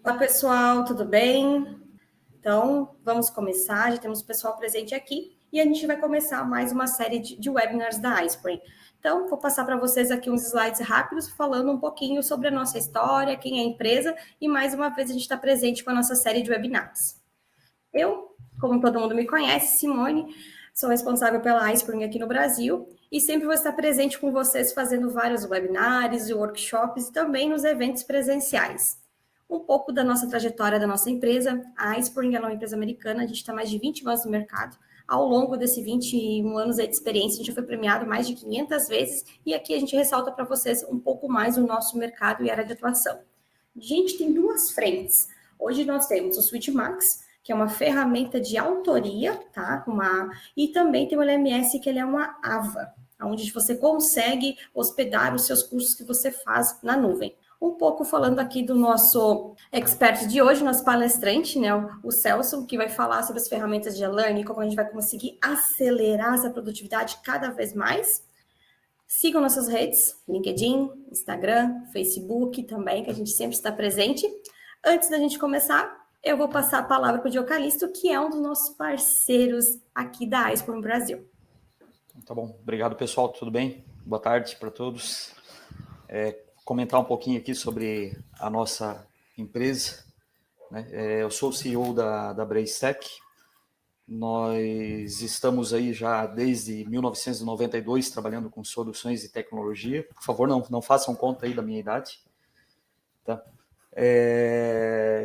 Olá, pessoal, tudo bem? Então, vamos começar. Já temos o pessoal presente aqui e a gente vai começar mais uma série de webinars da iSpring. Então, vou passar para vocês aqui uns slides rápidos falando um pouquinho sobre a nossa história, quem é a empresa e mais uma vez a gente está presente com a nossa série de webinars. Eu, como todo mundo me conhece, Simone, sou responsável pela iSpring aqui no Brasil e sempre vou estar presente com vocês fazendo vários webinars e workshops e também nos eventos presenciais. Um pouco da nossa trajetória da nossa empresa. A iSpring é uma empresa americana, a gente está mais de 20 anos no mercado. Ao longo desses 21 anos de experiência, a gente já foi premiado mais de 500 vezes e aqui a gente ressalta para vocês um pouco mais o nosso mercado e área de atuação. A gente tem duas frentes. Hoje nós temos o SuiteMax, que é uma ferramenta de autoria, tá? E também tem o LMS, que ele é uma AVA, onde você consegue hospedar os seus cursos que você faz na nuvem. Um pouco falando aqui do nosso expert de hoje, nosso palestrante, né, o Celso, que vai falar sobre as ferramentas de e-learning, como a gente vai conseguir acelerar essa produtividade cada vez mais. Sigam nossas redes, LinkedIn, Instagram, Facebook também, que a gente sempre está presente. Antes da gente começar, eu vou passar a palavra para o Diocalisto, que é um dos nossos parceiros aqui da iSpring Brasil. Tá bom, obrigado pessoal, tudo bem? Boa tarde para todos. Comentar um pouquinho aqui sobre a nossa empresa, né? Eu sou o CEO da Braistech. Nós estamos aí já desde 1992 trabalhando com soluções de tecnologia. Por favor, não façam conta aí da minha idade, tá?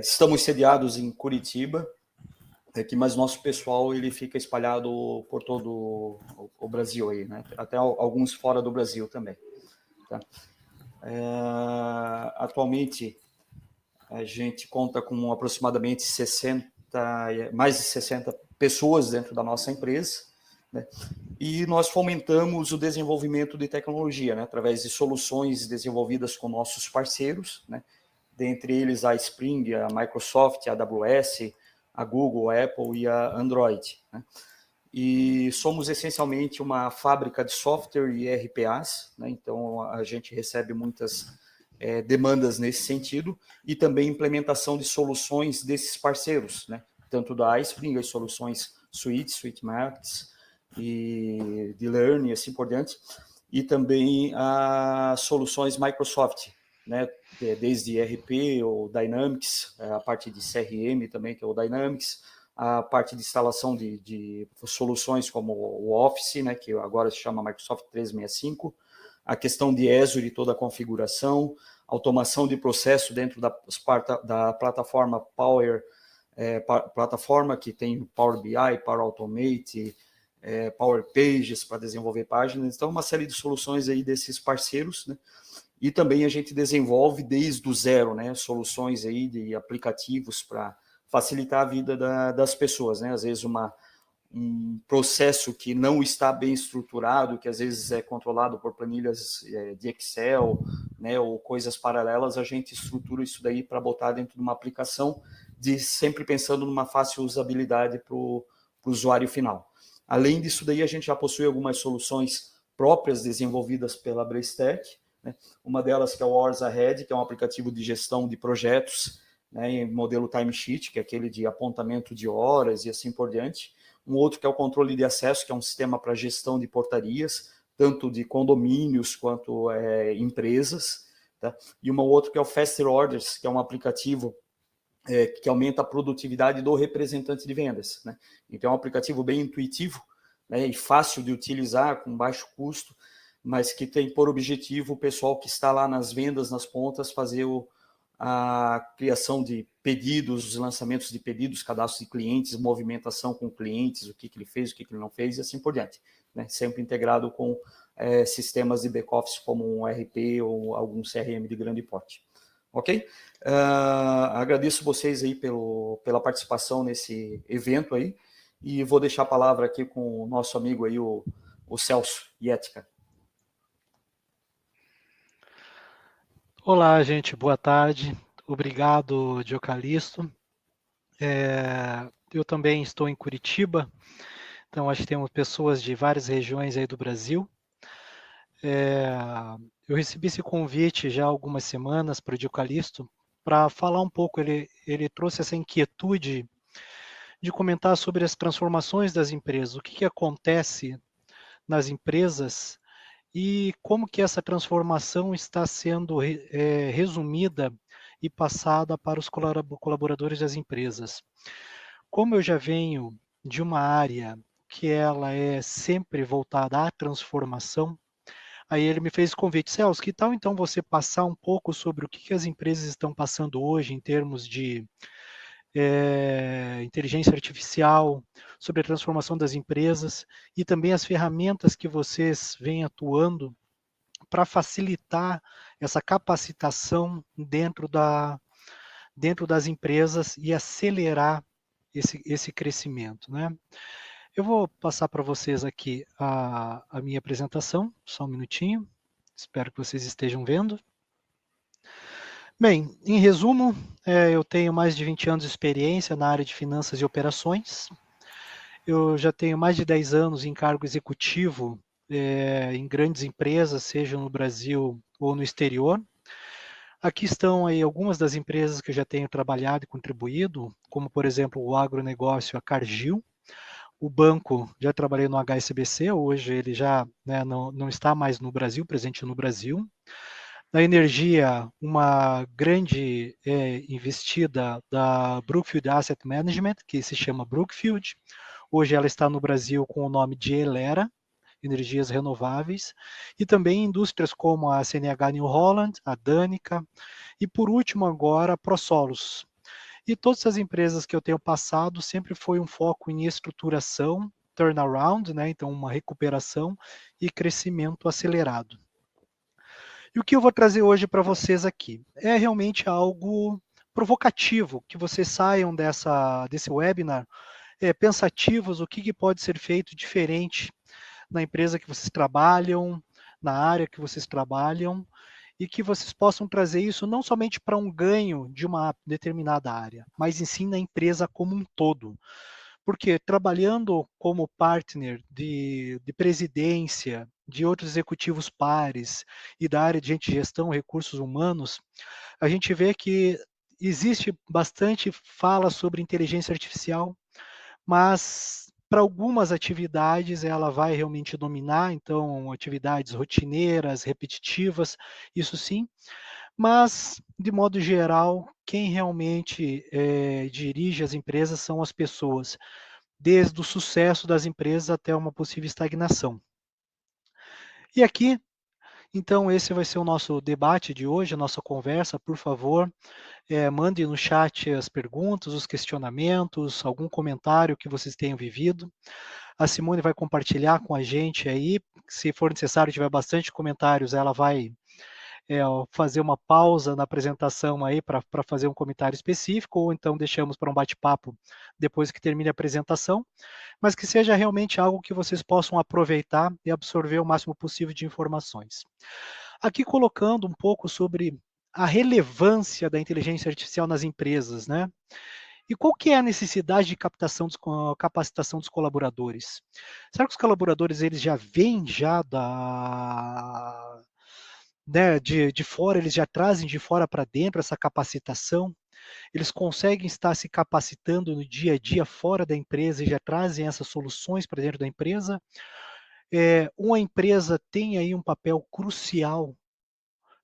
Estamos sediados em Curitiba, aqui, mas nosso pessoal ele fica espalhado por todo o Brasil aí, né? Até alguns fora do Brasil também, tá? Atualmente a gente conta com aproximadamente mais de 60 pessoas dentro da nossa empresa, né? E nós fomentamos o desenvolvimento de tecnologia, né? Através de soluções desenvolvidas com nossos parceiros, né? Dentre eles a Spring, a Microsoft, a AWS, a Google, a Apple e a Android, né? E somos essencialmente uma fábrica de software e RPAs, né? Então a gente recebe muitas demandas nesse sentido e também implementação de soluções desses parceiros, né? Tanto da iSpring, as soluções SuiteMax e de Learn e assim por diante, e também as soluções Microsoft, né? Desde ERP ou Dynamics, a parte de CRM também, que é o Dynamics, a parte de instalação de soluções como o Office, né, que agora se chama Microsoft 365, a questão de Azure e toda a configuração, automação de processo dentro da plataforma plataforma que tem Power BI, Power Automate, Power Pages para desenvolver páginas. Então, uma série de soluções aí desses parceiros, né? E também a gente desenvolve desde o zero, né, soluções aí de aplicativos para facilitar a vida das pessoas, né? Às vezes um processo que não está bem estruturado, que às vezes é controlado por planilhas de Excel, né, ou coisas paralelas, a gente estrutura isso daí para botar dentro de uma aplicação, sempre pensando numa fácil usabilidade para o usuário final. Além disso daí, a gente já possui algumas soluções próprias desenvolvidas pela Braistech, né? Uma delas que é o Hours Ahead, que é um aplicativo de gestão de projetos, né, em modelo timesheet, que é aquele de apontamento de horas e assim por diante. Um outro que é o controle de acesso, que é um sistema para gestão de portarias, tanto de condomínios quanto empresas, tá? E uma outra que é o Faster Orders, que é um aplicativo que aumenta a produtividade do representante de vendas, né? Então é um aplicativo bem intuitivo, né, e fácil de utilizar, com baixo custo, mas que tem por objetivo o pessoal que está lá nas vendas, nas pontas, fazer a criação de pedidos, os lançamentos de pedidos, cadastro de clientes, movimentação com clientes, o que ele fez, o que ele não fez e assim por diante, né? Sempre integrado com sistemas de back-office como um ERP ou algum CRM de grande porte. Ok? Agradeço vocês aí pela participação nesse evento aí e vou deixar a palavra aqui com o nosso amigo aí, o Celso Yetka. Olá, gente, boa tarde. Obrigado, Diocalisto. Eu também estou em Curitiba, então acho que temos pessoas de várias regiões aí do Brasil. Eu recebi esse convite já há algumas semanas para o Diocalisto para falar um pouco. Ele trouxe essa inquietude de comentar sobre as transformações das empresas, o que acontece nas empresas e como que essa transformação está sendo resumida e passada para os colaboradores das empresas. Como eu já venho de uma área que ela é sempre voltada à transformação, aí ele me fez o convite: Celso, que tal então você passar um pouco sobre o que as empresas estão passando hoje em termos de inteligência artificial, sobre a transformação das empresas e também as ferramentas que vocês vêm atuando para facilitar essa capacitação dentro das empresas e acelerar esse crescimento, né? Eu vou passar para vocês aqui a minha apresentação, só um minutinho, espero que vocês estejam vendo. Bem, em resumo, eu tenho mais de 20 anos de experiência na área de finanças e operações. Eu já tenho mais de 10 anos em cargo executivo em grandes empresas, seja no Brasil ou no exterior. Aqui estão aí algumas das empresas que eu já tenho trabalhado e contribuído, como por exemplo o agronegócio, a Cargill. O banco, já trabalhei no HSBC, hoje ele já não está mais no Brasil, presente no Brasil. Na energia, uma grande investida da Brookfield Asset Management, que se chama Brookfield. Hoje ela está no Brasil com o nome de Elera, Energias Renováveis, e também indústrias como a CNH New Holland, a Danica, e por último agora a ProSolos. E todas as empresas que eu tenho passado sempre foi um foco em estruturação, turnaround, né? Então uma recuperação e crescimento acelerado. E o que eu vou trazer hoje para vocês aqui é realmente algo provocativo, que vocês saiam desse webinar pensativos, o que pode ser feito diferente na empresa que vocês trabalham, na área que vocês trabalham, e que vocês possam trazer isso não somente para um ganho de uma determinada área, mas em si na empresa como um todo. Porque trabalhando como partner de presidência, de outros executivos pares e da área de gente de gestão, recursos humanos, a gente vê que existe bastante fala sobre inteligência artificial, mas para algumas atividades ela vai realmente dominar, então atividades rotineiras, repetitivas, isso sim, mas de modo geral, quem realmente dirige as empresas são as pessoas, desde o sucesso das empresas até uma possível estagnação. E aqui, então, esse vai ser o nosso debate de hoje, a nossa conversa. Por favor, mande no chat as perguntas, os questionamentos, algum comentário que vocês tenham vivido. A Simone vai compartilhar com a gente aí. Se for necessário, tiver bastante comentários, ela vai fazer uma pausa na apresentação aí para fazer um comentário específico, ou então deixamos para um bate-papo depois que termine a apresentação, mas que seja realmente algo que vocês possam aproveitar e absorver o máximo possível de informações. Aqui colocando um pouco sobre a relevância da inteligência artificial nas empresas, né? E qual que é a necessidade de capacitação dos colaboradores? Será que os colaboradores eles já vêm de fora, eles já trazem de fora para dentro essa capacitação? Eles conseguem estar se capacitando no dia a dia fora da empresa e já trazem essas soluções para dentro da empresa? Uma empresa tem aí um papel crucial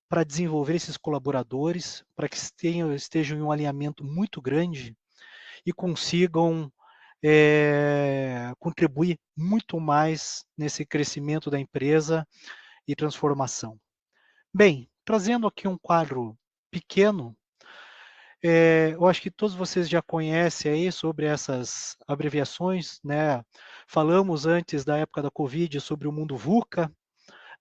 para desenvolver esses colaboradores, para que estejam em um alinhamento muito grande e consigam contribuir muito mais nesse crescimento da empresa e transformação. Bem, trazendo aqui um quadro pequeno, eu acho que todos vocês já conhecem aí sobre essas abreviações, né? Falamos antes da época da Covid sobre o mundo VUCA,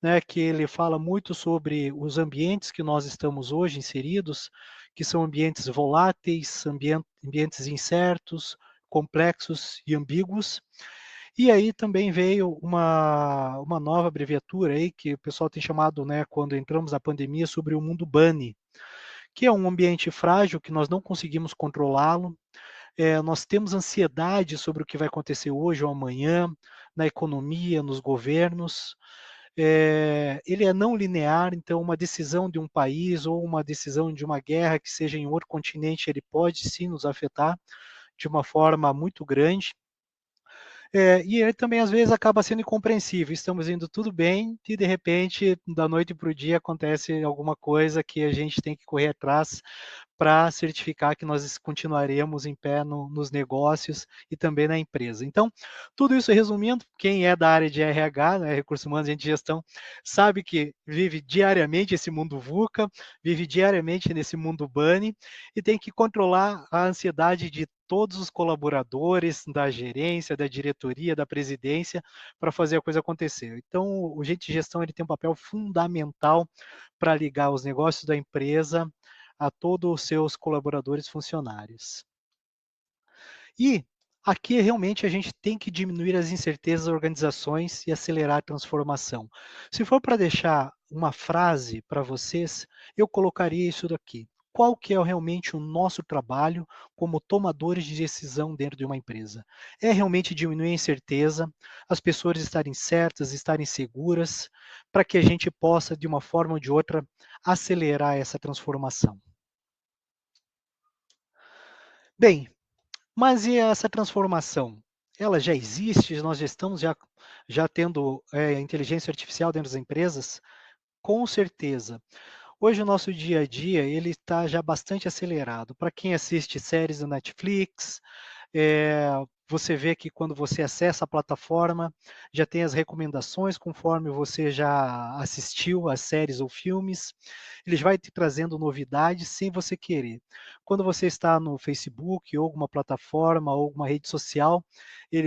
né, que ele fala muito sobre os ambientes que nós estamos hoje inseridos, que são ambientes voláteis, ambientes incertos, complexos e ambíguos. E aí também veio uma nova abreviatura aí que o pessoal tem chamado, né, quando entramos na pandemia, sobre o mundo BANI, que é um ambiente frágil que nós não conseguimos controlá-lo. Nós temos ansiedade sobre o que vai acontecer hoje ou amanhã, na economia, nos governos. ele é não linear, então uma decisão de um país ou uma decisão de uma guerra que seja em outro continente, ele pode sim nos afetar de uma forma muito grande. E ele também às vezes acaba sendo incompreensível. Estamos indo tudo bem e de repente, da noite para o dia, acontece alguma coisa que a gente tem que correr atrás para certificar que nós continuaremos em pé nos negócios e também na empresa. Então, tudo isso resumindo, quem é da área de RH, né, Recursos Humanos e de Gestão, sabe que vive diariamente esse mundo VUCA, vive diariamente nesse mundo BUNNY e tem que controlar a ansiedade de todos os colaboradores, da gerência, da diretoria, da presidência, para fazer a coisa acontecer. Então, o gerente de gestão ele tem um papel fundamental para ligar os negócios da empresa a todos os seus colaboradores funcionários. E aqui realmente a gente tem que diminuir as incertezas das organizações e acelerar a transformação. Se for para deixar uma frase para vocês, eu colocaria isso daqui. Qual que é realmente o nosso trabalho como tomadores de decisão dentro de uma empresa? É realmente diminuir a incerteza, as pessoas estarem certas, estarem seguras, para que a gente possa, de uma forma ou de outra, acelerar essa transformação. Bem, mas e essa transformação? Ela já existe? Nós já estamos já tendo inteligência artificial dentro das empresas? Com certeza. Hoje o nosso dia a dia ele está já bastante acelerado. Para quem assiste séries do Netflix, é, você vê que quando você acessa a plataforma, já tem as recomendações conforme você já assistiu às séries ou filmes. Eles vai te trazendo novidades sem você querer. Quando você está no Facebook ou alguma plataforma ou alguma rede social,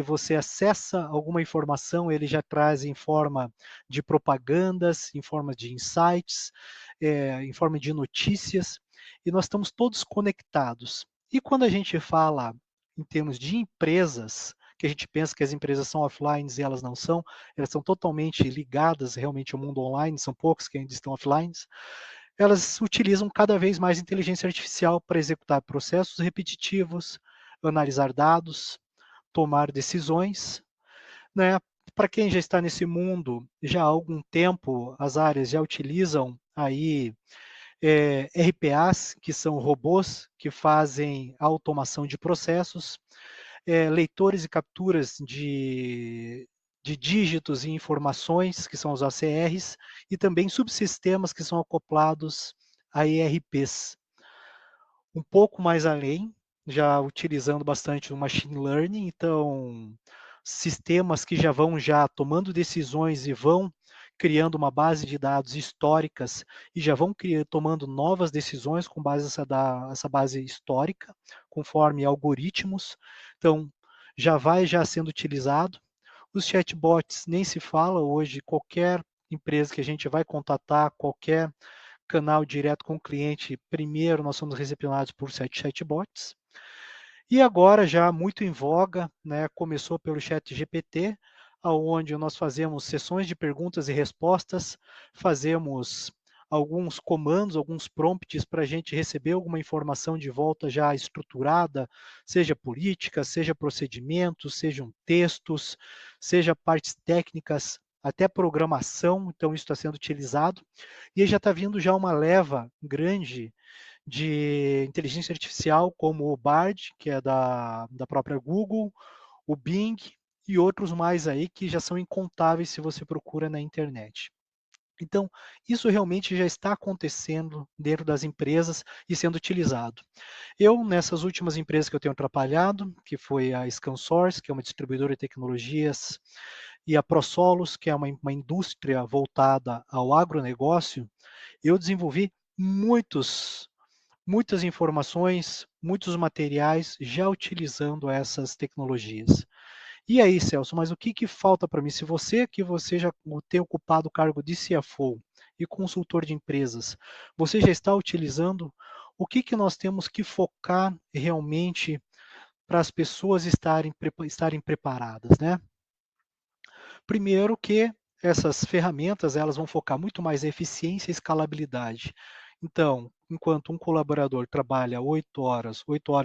você acessa alguma informação, ele já traz em forma de propagandas, em forma de insights, em forma de notícias, e nós estamos todos conectados. E quando a gente fala em termos de empresas, que a gente pensa que as empresas são offline e elas não são, elas são totalmente ligadas realmente ao mundo online, são poucos que ainda estão offline, elas utilizam cada vez mais inteligência artificial para executar processos repetitivos, analisar dados, tomar decisões, né? Para quem já está nesse mundo já há algum tempo, as áreas já utilizam aí RPAs, que são robôs que fazem a automação de processos, leitores e capturas de dígitos e informações, que são os ACRs, e também subsistemas que são acoplados a ERPs. Um pouco mais além, já utilizando bastante o machine learning, então sistemas que já vão tomando decisões e vão criando uma base de dados históricas e já vão tomando novas decisões com base essa base histórica, conforme algoritmos. Então, já sendo utilizado. Os chatbots nem se fala hoje, qualquer empresa que a gente vai contatar, qualquer canal direto com o cliente, primeiro nós somos recepcionados por chatbots. E agora, já muito em voga, né, começou pelo chat GPT, onde nós fazemos sessões de perguntas e respostas, fazemos alguns comandos, alguns prompts para a gente receber alguma informação de volta já estruturada, seja política, seja procedimentos, sejam textos, seja partes técnicas, até programação, então isso está sendo utilizado. E já está vindo já uma leva grande de inteligência artificial, como o Bard, que é da própria Google, o Bing e outros mais aí que já são incontáveis se você procura na internet. Então, isso realmente já está acontecendo dentro das empresas e sendo utilizado. Eu, nessas últimas empresas que eu tenho trabalhado, que foi a ScanSource, que é uma distribuidora de tecnologias, e a ProSolos, que é uma indústria voltada ao agronegócio, eu desenvolvi muitas informações, muitos materiais já utilizando essas tecnologias. E aí, Celso, mas o que falta para mim? Se você já tem ocupado o cargo de CFO e consultor de empresas, você já está utilizando, o que nós temos que focar realmente para as pessoas estarem preparadas, né? Primeiro que essas ferramentas elas vão focar muito mais em eficiência e escalabilidade. Então, enquanto um colaborador trabalha 8 horas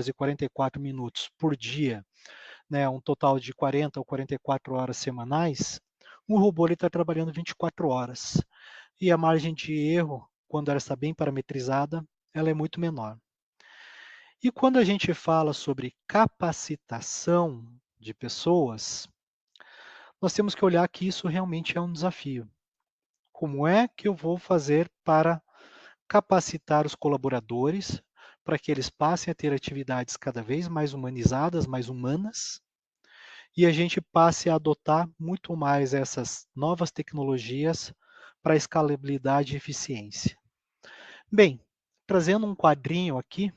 e 44 minutos por dia, né, um total de 40 ou 44 horas semanais, um robô está trabalhando 24 horas. E a margem de erro, quando ela está bem parametrizada, ela é muito menor. E quando a gente fala sobre capacitação de pessoas, nós temos que olhar que isso realmente é um desafio. Como é que eu vou fazer para capacitar os colaboradores para que eles passem a ter atividades cada vez mais humanizadas, mais humanas, e a gente passe a adotar muito mais essas novas tecnologias para escalabilidade e eficiência. Bem, trazendo um quadrinho aqui,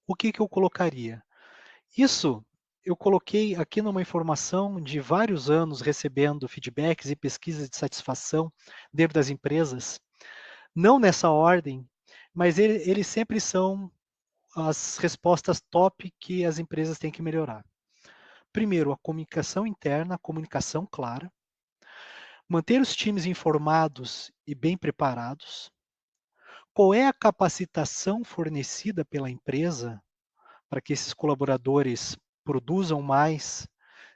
o que eu colocaria? Isso eu coloquei aqui numa informação de vários anos recebendo feedbacks e pesquisas de satisfação dentro das empresas, não nessa ordem, mas eles sempre são as respostas top que as empresas têm que melhorar. Primeiro, a comunicação interna, a comunicação clara, manter os times informados e bem preparados. Qual é a capacitação fornecida pela empresa para que esses colaboradores produzam mais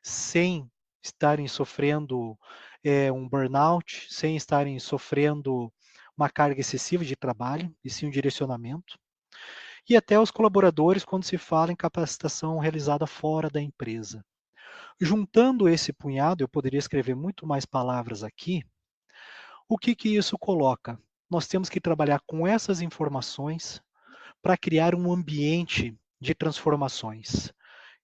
sem estarem sofrendo um burnout, sem estarem sofrendo uma carga excessiva de trabalho, e sim um direcionamento. E até os colaboradores quando se fala em capacitação realizada fora da empresa. Juntando esse punhado, eu poderia escrever muito mais palavras aqui. O que isso coloca? Nós temos que trabalhar com essas informações para criar um ambiente de transformações.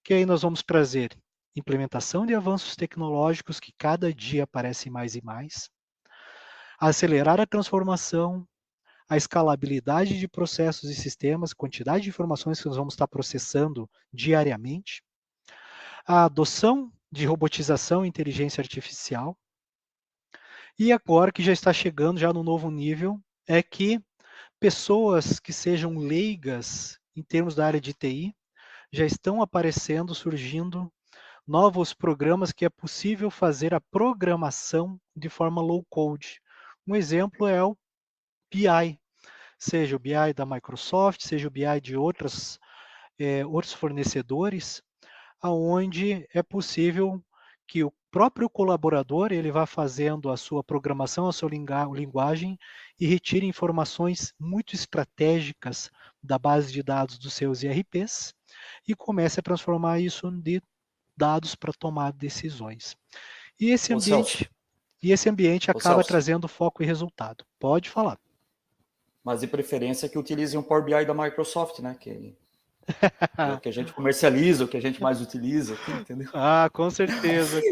Que aí nós vamos trazer implementação de avanços tecnológicos que cada dia aparecem mais e mais, acelerar a transformação, a escalabilidade de processos e sistemas, quantidade de informações que nós vamos estar processando diariamente, a adoção de robotização e inteligência artificial, e agora que já está chegando já no novo nível, é que pessoas que sejam leigas em termos da área de TI, já estão aparecendo, surgindo novos programas que é possível fazer a programação de forma low code. Um exemplo é o BI, seja o BI da Microsoft, seja o BI de outros fornecedores, aonde é possível que o próprio colaborador ele vá fazendo a sua programação, a sua linguagem e retire informações muito estratégicas da base de dados dos seus IRPs e comece a transformar isso de dados para tomar decisões. E esse ambiente acaba trazendo foco e resultado. Pode falar. Mas de preferência que utilizem o Power BI da Microsoft, né? Que é o que a gente comercializa, o que a gente mais utiliza, aqui, entendeu? Com certeza.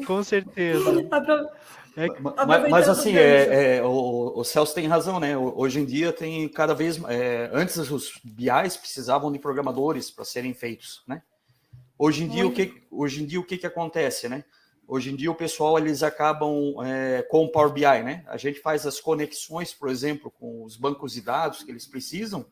Com certeza. Mas assim, o Celso tem razão, né? Hoje em dia tem cada vez... antes os BIs precisavam de programadores para serem feitos, né? Hoje em dia, o que acontece, né? Hoje em dia o pessoal, eles acabam com o Power BI, né? A gente faz as conexões, por exemplo, com os bancos de dados que eles precisam,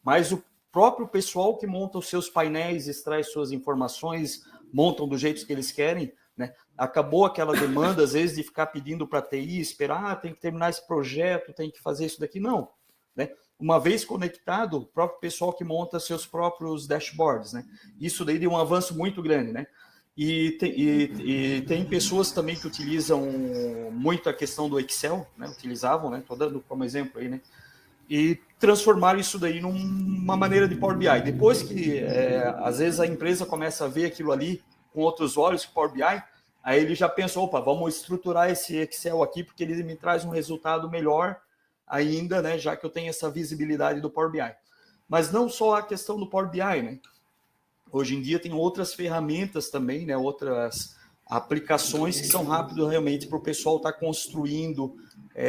mas o próprio pessoal que monta os seus painéis, extrai suas informações, montam do jeito que eles querem, né? Acabou aquela demanda, às vezes, de ficar pedindo para a TI, esperar, tem que terminar esse projeto, tem que fazer isso daqui. Não, né? Uma vez conectado, o próprio pessoal que monta seus próprios dashboards, né? Isso daí deu um avanço muito grande, né? E tem pessoas também que utilizam muito a questão do Excel, né? Utilizavam, né? Estou dando como exemplo aí, né? E transformar isso daí numa maneira de Power BI. Depois que, às vezes, a empresa começa a ver aquilo ali com outros olhos, Power BI, aí ele já pensou, opa, vamos estruturar esse Excel aqui, porque ele me traz um resultado melhor ainda, né, já que eu tenho essa visibilidade do Power BI. Mas não só a questão do Power BI, né? Hoje em dia tem outras ferramentas também, né, outras aplicações que são rápidas realmente para o pessoal estar construindo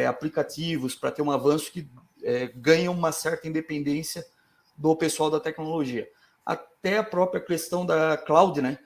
aplicativos para ter um avanço que ganha uma certa independência do pessoal da tecnologia. Até a própria questão da cloud, né?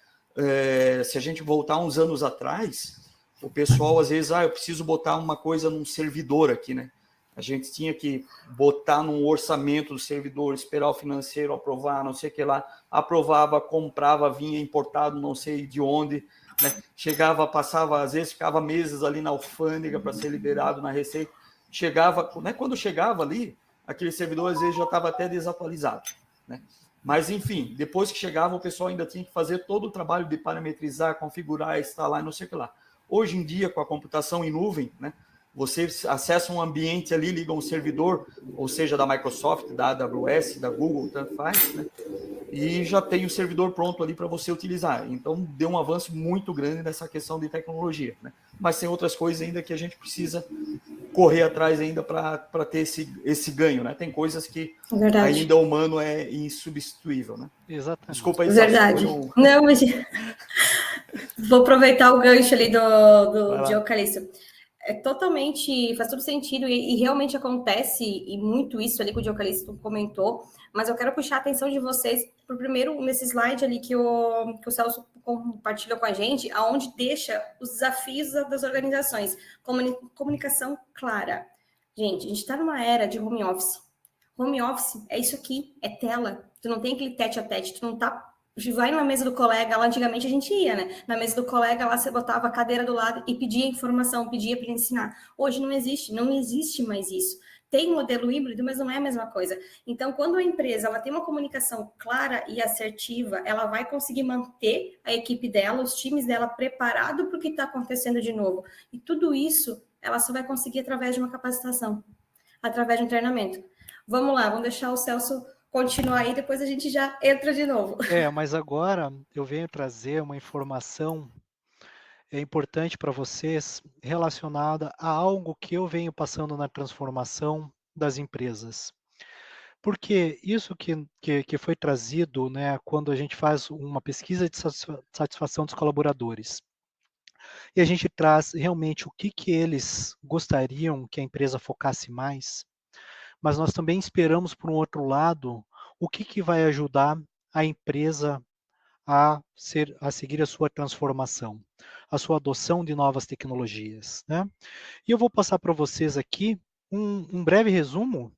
Se a gente voltar uns anos atrás, o pessoal às vezes, eu preciso botar uma coisa num servidor aqui, né? A gente tinha que botar num orçamento do servidor, esperar o financeiro aprovar, não sei o que lá, aprovava, comprava, vinha importado, não sei de onde, né? Chegava, passava, às vezes ficava meses ali na alfândega para ser liberado na Receita. Chegava, né? Quando chegava ali, aquele servidor às vezes já estava até desatualizado, né? Mas, enfim, depois que chegava, o pessoal ainda tinha que fazer todo o trabalho de parametrizar, configurar, instalar, não sei o que lá. Hoje em dia, com a computação em nuvem, né, você acessa um ambiente ali, liga um servidor, ou seja, da Microsoft, da AWS, da Google, tanto faz, né, e já tem o servidor pronto ali para você utilizar. Então, deu um avanço muito grande nessa questão de tecnologia, né? Mas tem outras coisas ainda que a gente precisa correr atrás ainda para ter esse ganho, né? Tem coisas que ainda o humano é insubstituível, né? Exatamente. Desculpa aí, Verdade. Não, mas vou aproveitar o gancho ali de Eucalipto. É totalmente, faz todo sentido e realmente acontece, e muito isso ali que o Eucalipto comentou, mas eu quero puxar a atenção de vocês para o primeiro, nesse slide ali que o Celso compartilhou com a gente, aonde deixa os desafios das organizações. Comunicação clara. Gente, a gente está numa era de home office. Home office é isso aqui, é tela. Tu não tem aquele tete a tete, tu não tá... Vai na mesa do colega, lá antigamente a gente ia, né? Na mesa do colega, lá você botava a cadeira do lado e pedia informação, pedia para ensinar. Hoje não existe mais isso. Tem modelo híbrido, mas não é a mesma coisa. Então, quando a empresa ela tem uma comunicação clara e assertiva, ela vai conseguir manter a equipe dela, os times dela preparado para o que está acontecendo de novo. E tudo isso ela só vai conseguir através de uma capacitação, através de um treinamento. Vamos lá, vamos deixar o Celso continuar aí, depois a gente já entra de novo. Mas agora eu venho trazer uma informação importante para vocês relacionada a algo que eu venho passando na transformação das empresas. Porque isso que foi trazido, né, quando a gente faz uma pesquisa de satisfação dos colaboradores, e a gente traz realmente o que eles gostariam que a empresa focasse mais, mas nós também esperamos, por um outro lado, o que vai ajudar a empresa a seguir a sua transformação, a sua adoção de novas tecnologias, né? E eu vou passar para vocês aqui um breve resumo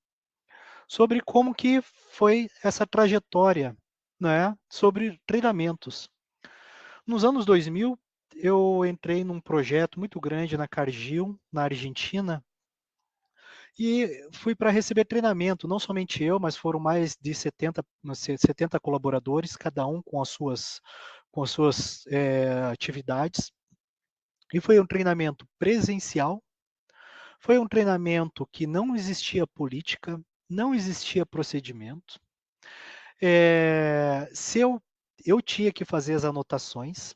sobre como que foi essa trajetória, né, sobre treinamentos. Nos anos 2000, eu entrei num projeto muito grande na Cargill, na Argentina, e fui para receber treinamento, não somente eu, mas foram mais de 70 colaboradores, cada um com as suas atividades. E foi um treinamento presencial, foi um treinamento que não existia política, não existia procedimento. Se eu tinha que fazer as anotações,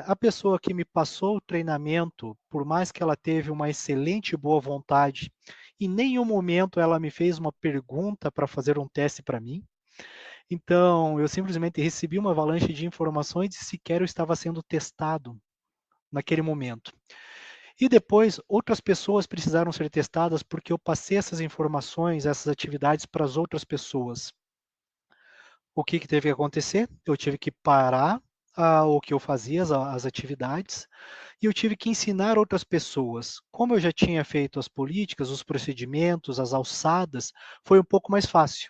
a pessoa que me passou o treinamento, por mais que ela teve uma excelente boa vontade, em nenhum momento ela me fez uma pergunta para fazer um teste para mim. Então, eu simplesmente recebi uma avalanche de informações e sequer eu estava sendo testado naquele momento. E depois, outras pessoas precisaram ser testadas porque eu passei essas informações, essas atividades para as outras pessoas. O que teve que acontecer? Eu tive que parar o que eu fazia, as atividades, e eu tive que ensinar outras pessoas. Como eu já tinha feito as políticas, os procedimentos, as alçadas, foi um pouco mais fácil.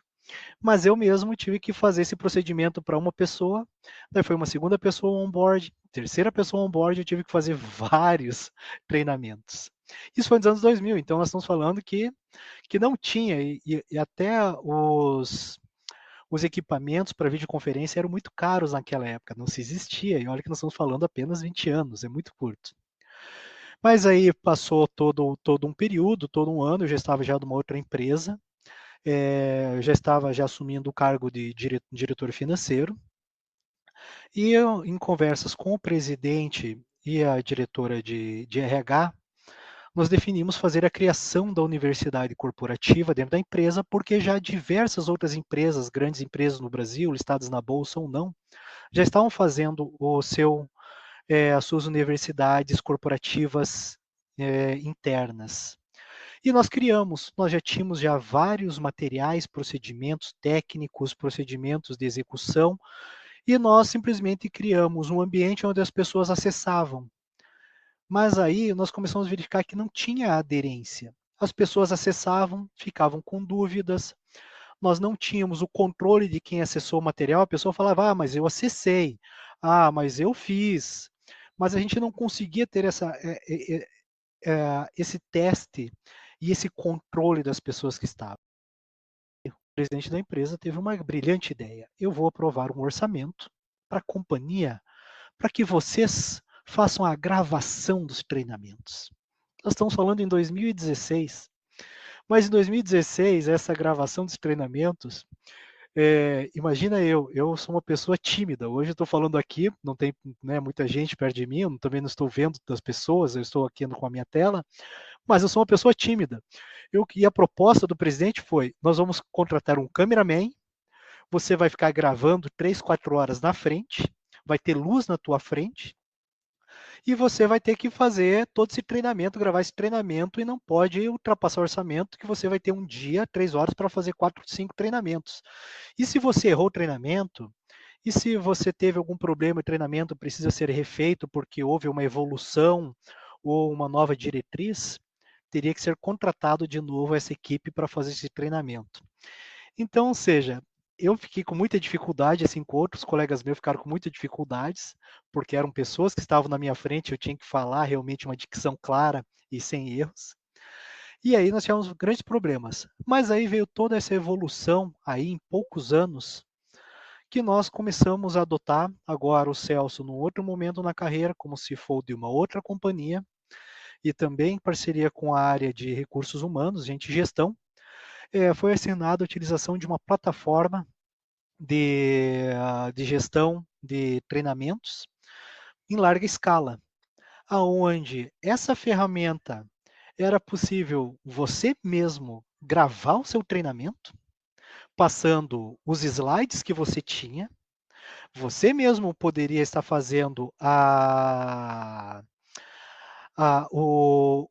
Mas eu mesmo tive que fazer esse procedimento para uma pessoa, daí foi uma segunda pessoa on-board, terceira pessoa on-board, eu tive que fazer vários treinamentos. Isso foi nos anos 2000, então nós estamos falando que não tinha, e até os equipamentos para videoconferência eram muito caros naquela época, não se existia, e olha que nós estamos falando apenas 20 anos, é muito curto. Mas aí passou todo um período, todo um ano, eu já estava já numa outra empresa, eu já estava assumindo o cargo de diretor financeiro, e eu, em conversas com o presidente e a diretora de RH, nós definimos fazer a criação da universidade corporativa dentro da empresa, porque já diversas outras empresas, grandes empresas no Brasil, listadas na bolsa ou não, já estavam fazendo as suas universidades corporativas internas. E nós já tínhamos vários materiais, procedimentos técnicos, procedimentos de execução, e nós simplesmente criamos um ambiente onde as pessoas acessavam. Mas aí nós começamos a verificar que não tinha aderência. As pessoas acessavam, ficavam com dúvidas, nós não tínhamos o controle de quem acessou o material, a pessoa falava, mas eu acessei, mas eu fiz. Mas a gente não conseguia ter esse teste e esse controle das pessoas que estavam. O presidente da empresa teve uma brilhante ideia. Eu vou aprovar um orçamento para a companhia, para que vocês façam a gravação dos treinamentos. Nós estamos falando em 2016, mas em 2016, essa gravação dos treinamentos, imagina eu sou uma pessoa tímida. Hoje eu estou falando aqui, não tem, né, muita gente perto de mim, eu também não estou vendo das pessoas, eu estou aqui com a minha tela, mas eu sou uma pessoa tímida. E a proposta do presidente foi: nós vamos contratar um cameraman, você vai ficar gravando 3, 4 horas na frente, vai ter luz na tua frente, e você vai ter que fazer todo esse treinamento, gravar esse treinamento, e não pode ultrapassar o orçamento, que você vai ter um dia, 3 horas, para fazer 4, 5 treinamentos. E se você errou o treinamento, e se você teve algum problema, o treinamento precisa ser refeito porque houve uma evolução ou uma nova diretriz, teria que ser contratado de novo essa equipe para fazer esse treinamento. Então, ou seja, eu fiquei com muita dificuldade, assim, com outros colegas meus ficaram com muitas dificuldades, porque eram pessoas que estavam na minha frente, eu tinha que falar realmente uma dicção clara e sem erros. E aí nós tivemos grandes problemas. Mas aí veio toda essa evolução, aí em poucos anos, que nós começamos a adotar agora o Celso num outro momento na carreira, como se for de uma outra companhia, e também em parceria com a área de recursos humanos, gente, gestão, foi assinada a utilização de uma plataforma de gestão de treinamentos em larga escala, aonde essa ferramenta era possível você mesmo gravar o seu treinamento, passando os slides que você tinha, você mesmo poderia estar fazendo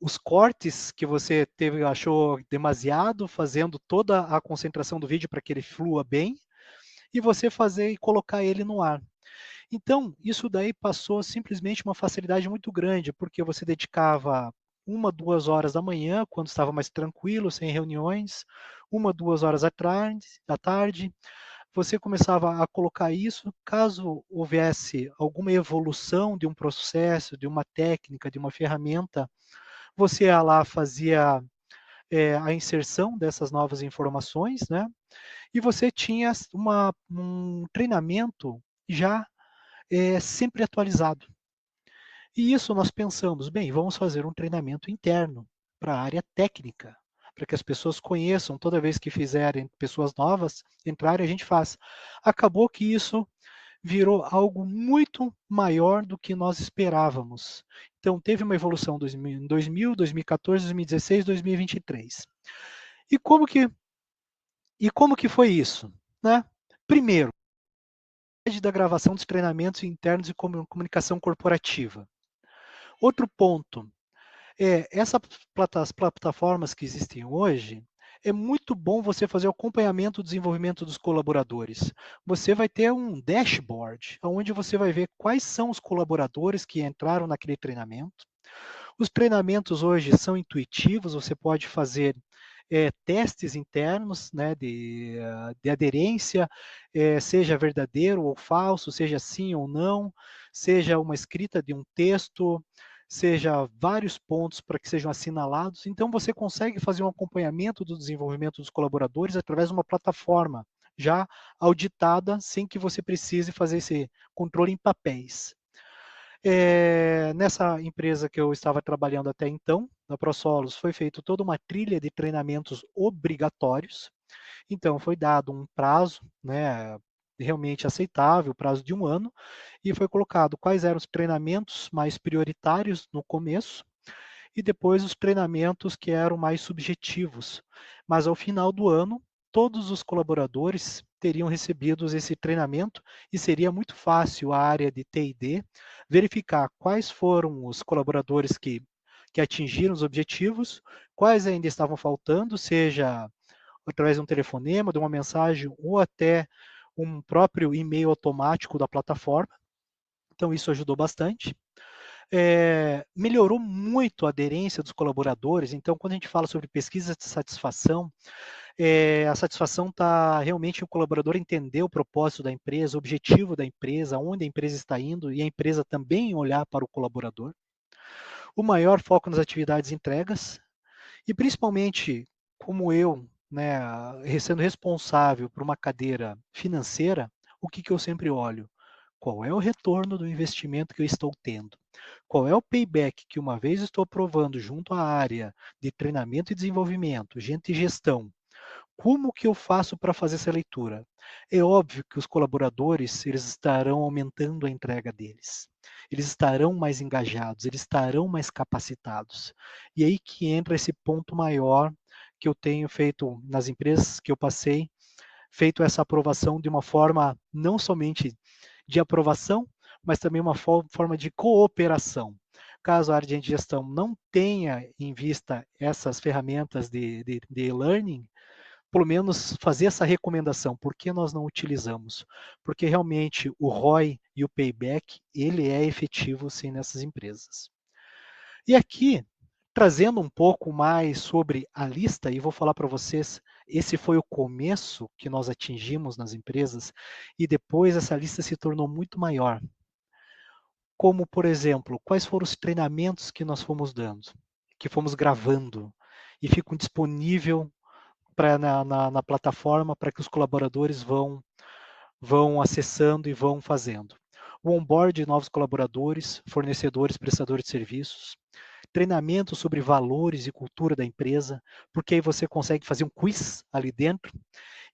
os cortes que você achou demasiado, fazendo toda a concentração do vídeo para que ele flua bem, e você fazer e colocar ele no ar. Então, isso daí passou simplesmente uma facilidade muito grande, porque você dedicava 1, 2 horas da manhã, quando estava mais tranquilo, sem reuniões, 1, 2 horas à tarde, você começava a colocar isso, caso houvesse alguma evolução de um processo, de uma técnica, de uma ferramenta, você ia lá, fazia a inserção dessas novas informações, né? E você tinha um treinamento já sempre atualizado. E isso nós pensamos, bem, vamos fazer um treinamento interno para a área técnica, para que as pessoas conheçam, toda vez que fizerem pessoas novas entrarem, a gente faz. Acabou que isso virou algo muito maior do que nós esperávamos. Então, teve uma evolução em 2000, 2014, 2016, 2023. E como que foi isso? Né? Primeiro, da gravação dos treinamentos internos e comunicação corporativa. Outro ponto, essas plataformas que existem hoje, é muito bom você fazer o acompanhamento do desenvolvimento dos colaboradores. Você vai ter um dashboard, onde você vai ver quais são os colaboradores que entraram naquele treinamento. Os treinamentos hoje são intuitivos, você pode fazer testes internos, né, de aderência, seja verdadeiro ou falso, seja sim ou não, seja uma escrita de um texto, seja vários pontos para que sejam assinalados. Então, você consegue fazer um acompanhamento do desenvolvimento dos colaboradores através de uma plataforma já auditada, sem que você precise fazer esse controle em papéis. Nessa empresa que eu estava trabalhando até então, na ProSolos, foi feita toda uma trilha de treinamentos obrigatórios. Então, foi dado um prazo, né, realmente aceitável, prazo de 1 ano, e foi colocado quais eram os treinamentos mais prioritários no começo, e depois os treinamentos que eram mais subjetivos. Mas ao final do ano, todos os colaboradores teriam recebido esse treinamento e seria muito fácil a área de T&D verificar quais foram os colaboradores que atingiram os objetivos, quais ainda estavam faltando, seja através de um telefonema, de uma mensagem ou até um próprio e-mail automático da plataforma. Então, isso ajudou bastante. Melhorou muito a aderência dos colaboradores. Então, quando a gente fala sobre pesquisa de satisfação, a satisfação está realmente o colaborador entender o propósito da empresa, o objetivo da empresa, onde a empresa está indo, e a empresa também olhar para o colaborador. O maior foco nas atividades entregas, e principalmente, como eu, né, sendo responsável por uma cadeira financeira, o que eu sempre olho? Qual é o retorno do investimento que eu estou tendo? Qual é o payback que, uma vez estou aprovando junto à área de treinamento e desenvolvimento, gente de gestão, como que eu faço para fazer essa leitura? É óbvio que os colaboradores, eles estarão aumentando a entrega deles. Eles estarão mais engajados, eles estarão mais capacitados. E aí que entra esse ponto maior que eu tenho feito nas empresas que eu passei, feito essa aprovação de uma forma não somente de aprovação, mas também uma forma de cooperação. Caso a área de gestão não tenha em vista essas ferramentas de e-learning, pelo menos fazer essa recomendação. Por que nós não utilizamos? Porque realmente o ROI e o payback, ele é efetivo sim nessas empresas. E aqui, trazendo um pouco mais sobre a lista, e vou falar para vocês, esse foi o começo que nós atingimos nas empresas, e depois essa lista se tornou muito maior. Como, por exemplo, quais foram os treinamentos que nós fomos dando, que fomos gravando, e ficam disponíveis na plataforma para que os colaboradores vão acessando e vão fazendo. O onboard de novos colaboradores, fornecedores, prestadores de serviços, treinamento sobre valores e cultura da empresa, porque aí você consegue fazer um quiz ali dentro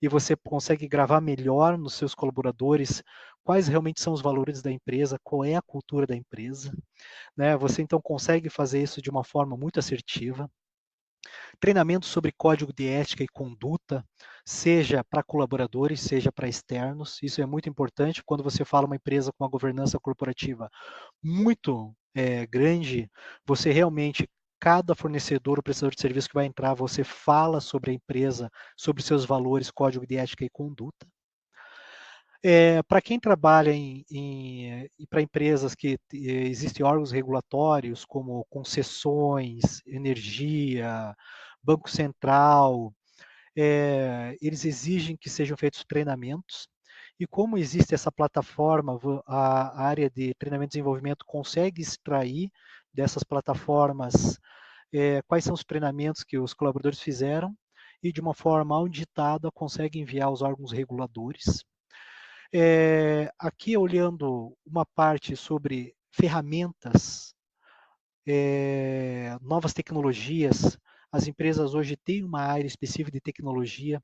e você consegue gravar melhor nos seus colaboradores quais realmente são os valores da empresa, qual é a cultura da empresa, né? Você então consegue fazer isso de uma forma muito assertiva. Treinamento sobre código de ética e conduta, seja para colaboradores, seja para externos. Isso é muito importante quando você fala uma empresa com uma governança corporativa muito grande, você realmente, cada fornecedor ou prestador de serviço que vai entrar, você fala sobre a empresa, sobre seus valores, código de ética e conduta. Para quem trabalha para empresas que existem órgãos regulatórios, como concessões, energia, Banco Central, eles exigem que sejam feitos treinamentos. E como existe essa plataforma, a área de treinamento e desenvolvimento consegue extrair dessas plataformas quais são os treinamentos que os colaboradores fizeram e, de uma forma auditada, consegue enviar aos órgãos reguladores. Aqui olhando uma parte sobre ferramentas, novas tecnologias, as empresas hoje têm uma área específica de tecnologia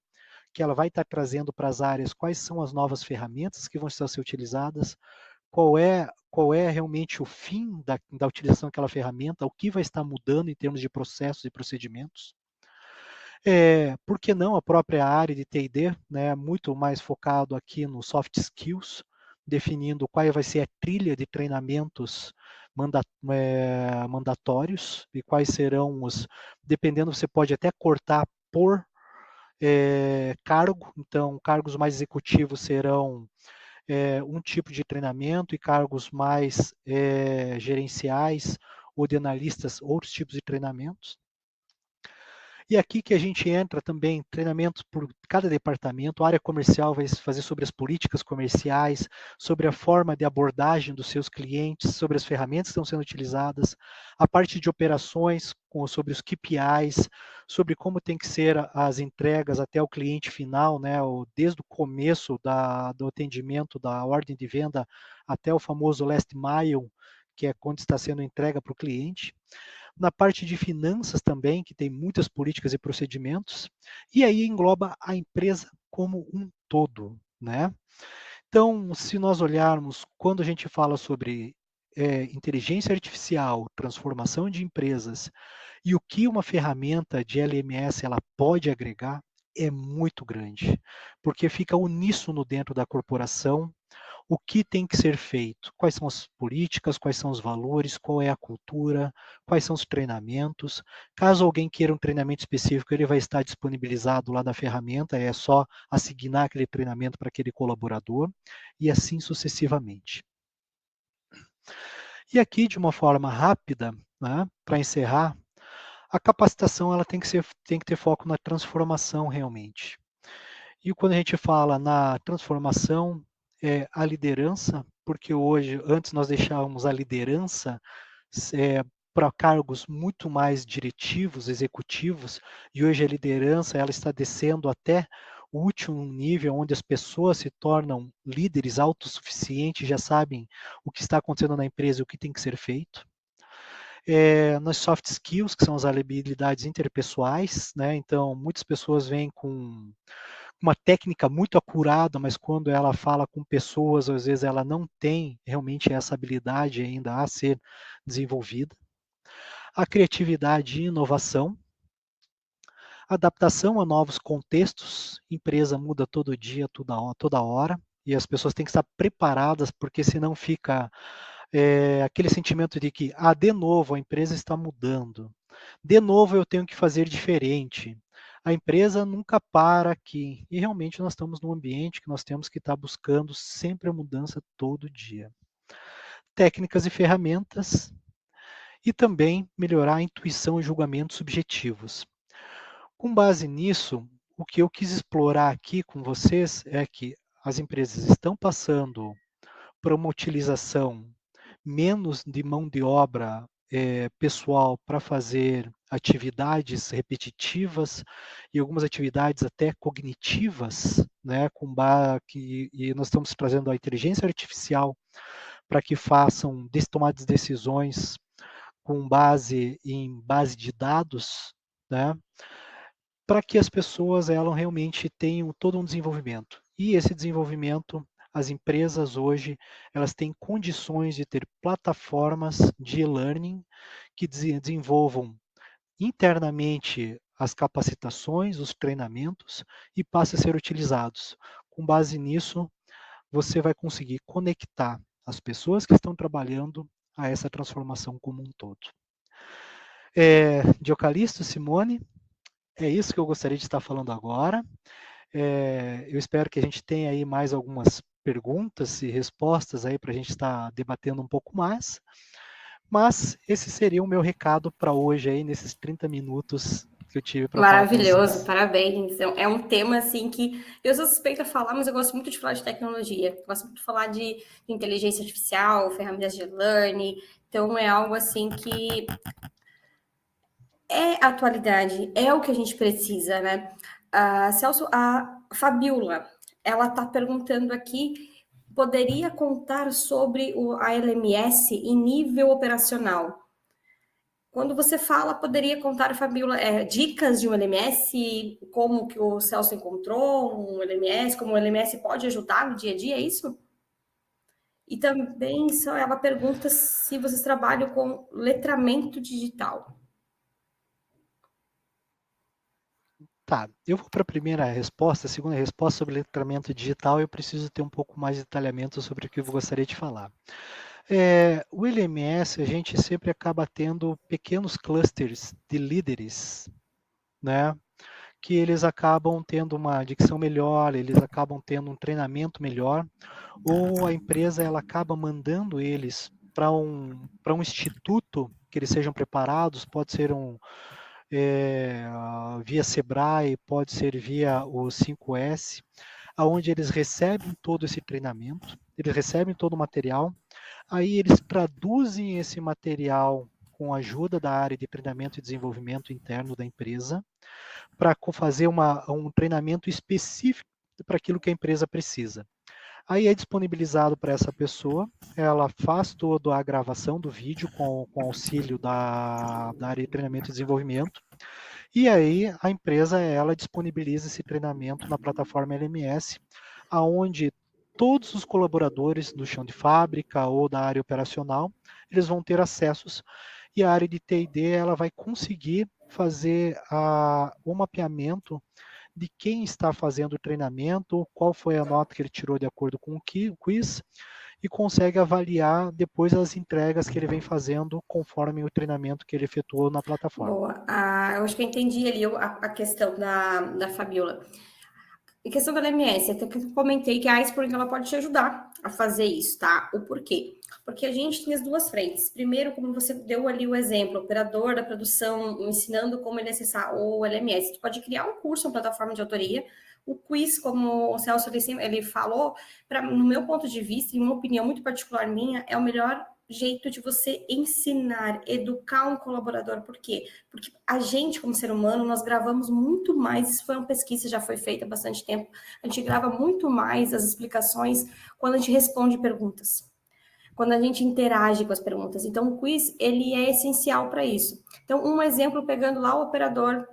que ela vai estar trazendo para as áreas quais são as novas ferramentas que vão estar a ser utilizadas, qual é realmente o fim da utilização daquela ferramenta, o que vai estar mudando em termos de processos e procedimentos. Por que não a própria área de T&D, né, muito mais focado aqui no soft skills, definindo qual vai ser a trilha de treinamentos mandatórios e quais serão dependendo, você pode até cortar por cargo, então cargos mais executivos serão um tipo de treinamento e cargos mais gerenciais ou de analistas, outros tipos de treinamentos. E aqui que a gente entra também, treinamentos por cada departamento, a área comercial vai fazer sobre as políticas comerciais, sobre a forma de abordagem dos seus clientes, sobre as ferramentas que estão sendo utilizadas, a parte de operações, sobre os KPIs, sobre como tem que ser as entregas até o cliente final, né, desde o começo do atendimento da ordem de venda até o famoso last mile, que é quando está sendo entrega para o cliente. Na parte de finanças também, que tem muitas políticas e procedimentos, e aí engloba a empresa como um todo, né? Então, se nós olharmos, quando a gente fala sobre inteligência artificial, transformação de empresas, e o que uma ferramenta de LMS ela pode agregar, é muito grande, porque fica uníssono dentro da corporação, o que tem que ser feito, quais são as políticas, quais são os valores, qual é a cultura, quais são os treinamentos. Caso alguém queira um treinamento específico, ele vai estar disponibilizado lá na ferramenta, é só assignar aquele treinamento para aquele colaborador e assim sucessivamente. E aqui, de uma forma rápida, né, para encerrar, a capacitação ela tem que ter foco na transformação realmente. E quando a gente fala na transformação, a liderança, porque hoje, antes nós deixávamos a liderança para cargos muito mais diretivos, executivos, e hoje a liderança ela está descendo até útil num nível onde as pessoas se tornam líderes autossuficientes, já sabem o que está acontecendo na empresa e o que tem que ser feito. Nas soft skills, que são as habilidades interpessoais, né? Então, muitas pessoas vêm com uma técnica muito acurada, mas quando ela fala com pessoas, às vezes ela não tem realmente essa habilidade ainda a ser desenvolvida. A criatividade e inovação, adaptação a novos contextos, empresa muda todo dia, toda hora, e as pessoas têm que estar preparadas, porque senão fica aquele sentimento de que, de novo, a empresa está mudando, de novo eu tenho que fazer diferente. A empresa nunca para aqui, e realmente nós estamos num ambiente que nós temos que estar buscando sempre a mudança todo dia. Técnicas e ferramentas, e também melhorar a intuição e julgamentos subjetivos. Com base nisso, o que eu quis explorar aqui com vocês é que as empresas estão passando por uma utilização menos de mão de obra pessoal para fazer atividades repetitivas e algumas atividades até cognitivas, né, e nós estamos trazendo a inteligência artificial para que façam tomadas de decisões com base em base de dados, né, para que as pessoas elas realmente tenham todo um desenvolvimento. E esse desenvolvimento, as empresas hoje, elas têm condições de ter plataformas de e-learning que desenvolvam internamente as capacitações, os treinamentos e passem a ser utilizados. Com base nisso, você vai conseguir conectar as pessoas que estão trabalhando a essa transformação como um todo. Diocalisto, Simone, é isso que eu gostaria de estar falando agora. Eu espero que a gente tenha aí mais algumas perguntas e respostas aí para a gente estar debatendo um pouco mais. Mas esse seria o meu recado para hoje aí, nesses 30 minutos que eu tive para falar com vocês. Maravilhoso, parabéns. É um tema, assim, que eu sou suspeita a falar, mas eu gosto muito de falar de tecnologia. Eu gosto muito de falar de inteligência artificial, ferramentas de learning. Então, é algo, assim, que é atualidade, é o que a gente precisa, né? Celso, a Fabiola, ela está perguntando aqui, poderia contar sobre a LMS em nível operacional? Quando você fala, poderia contar, Fabiola, dicas de um LMS, como que o Celso encontrou um LMS, como o LMS pode ajudar no dia a dia, é isso? E também ela pergunta se vocês trabalham com letramento digital. Tá, eu vou para a primeira resposta. A segunda resposta sobre letramento digital, eu preciso ter um pouco mais de detalhamento sobre o que eu gostaria de falar. O LMS, a gente sempre acaba tendo pequenos clusters de líderes, né? Que eles acabam tendo uma dicção melhor, eles acabam tendo um treinamento melhor, ou a empresa ela acaba mandando eles para um instituto que eles sejam preparados, pode ser via Sebrae, pode ser via o 5S, onde eles recebem todo esse treinamento, eles recebem todo o material, aí eles traduzem esse material com a ajuda da área de treinamento e desenvolvimento interno da empresa, para fazer um treinamento específico para aquilo que a empresa precisa. Aí é disponibilizado para essa pessoa, ela faz toda a gravação do vídeo com auxílio da área de treinamento e desenvolvimento, e aí a empresa ela disponibiliza esse treinamento na plataforma LMS, aonde todos os colaboradores do chão de fábrica ou da área operacional, eles vão ter acessos, e a área de T&D ela vai conseguir fazer o mapeamento de quem está fazendo o treinamento, qual foi a nota que ele tirou de acordo com o quiz, e consegue avaliar depois as entregas que ele vem fazendo conforme o treinamento que ele efetuou na plataforma. Boa. Eu acho que eu entendi ali a questão da Fabiola. Em questão da LMS, até que eu comentei que a Iceberg ela pode te ajudar a fazer isso, tá? O porquê? Porque a gente tem as duas frentes. Primeiro, como você deu ali o exemplo, operador da produção ensinando como ele acessar o LMS. Tu pode criar um curso, uma plataforma de autoria. O quiz, como o Celso ele falou, no meu ponto de vista, e uma opinião muito particular minha, é o melhor jeito de você ensinar, educar um colaborador. Por quê? Porque a gente, como ser humano, nós gravamos muito mais, isso foi uma pesquisa, já foi feita há bastante tempo, a gente grava muito mais as explicações quando a gente responde perguntas, quando a gente interage com as perguntas. Então, o quiz, ele é essencial para isso. Então, um exemplo, pegando lá o operador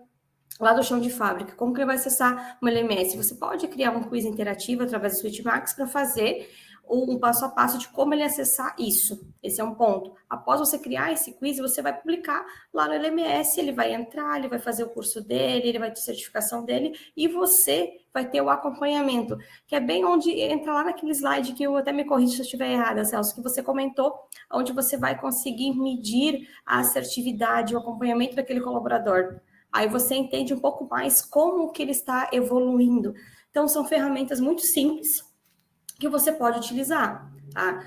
lá do chão de fábrica, como que ele vai acessar uma LMS? Você pode criar um quiz interativo através do Switchmax para fazer um passo a passo de como ele acessar isso. Esse é um ponto. Após você criar esse quiz, você vai publicar lá no LMS, ele vai entrar, ele vai fazer o curso dele, ele vai ter certificação dele, e você vai ter o acompanhamento, que é bem onde entra lá naquele slide que eu até me corrija se eu estiver errada, Celso, que você comentou, onde você vai conseguir medir a assertividade, o acompanhamento daquele colaborador. Aí você entende um pouco mais como que ele está evoluindo. Então, são ferramentas muito simples que você pode utilizar, tá?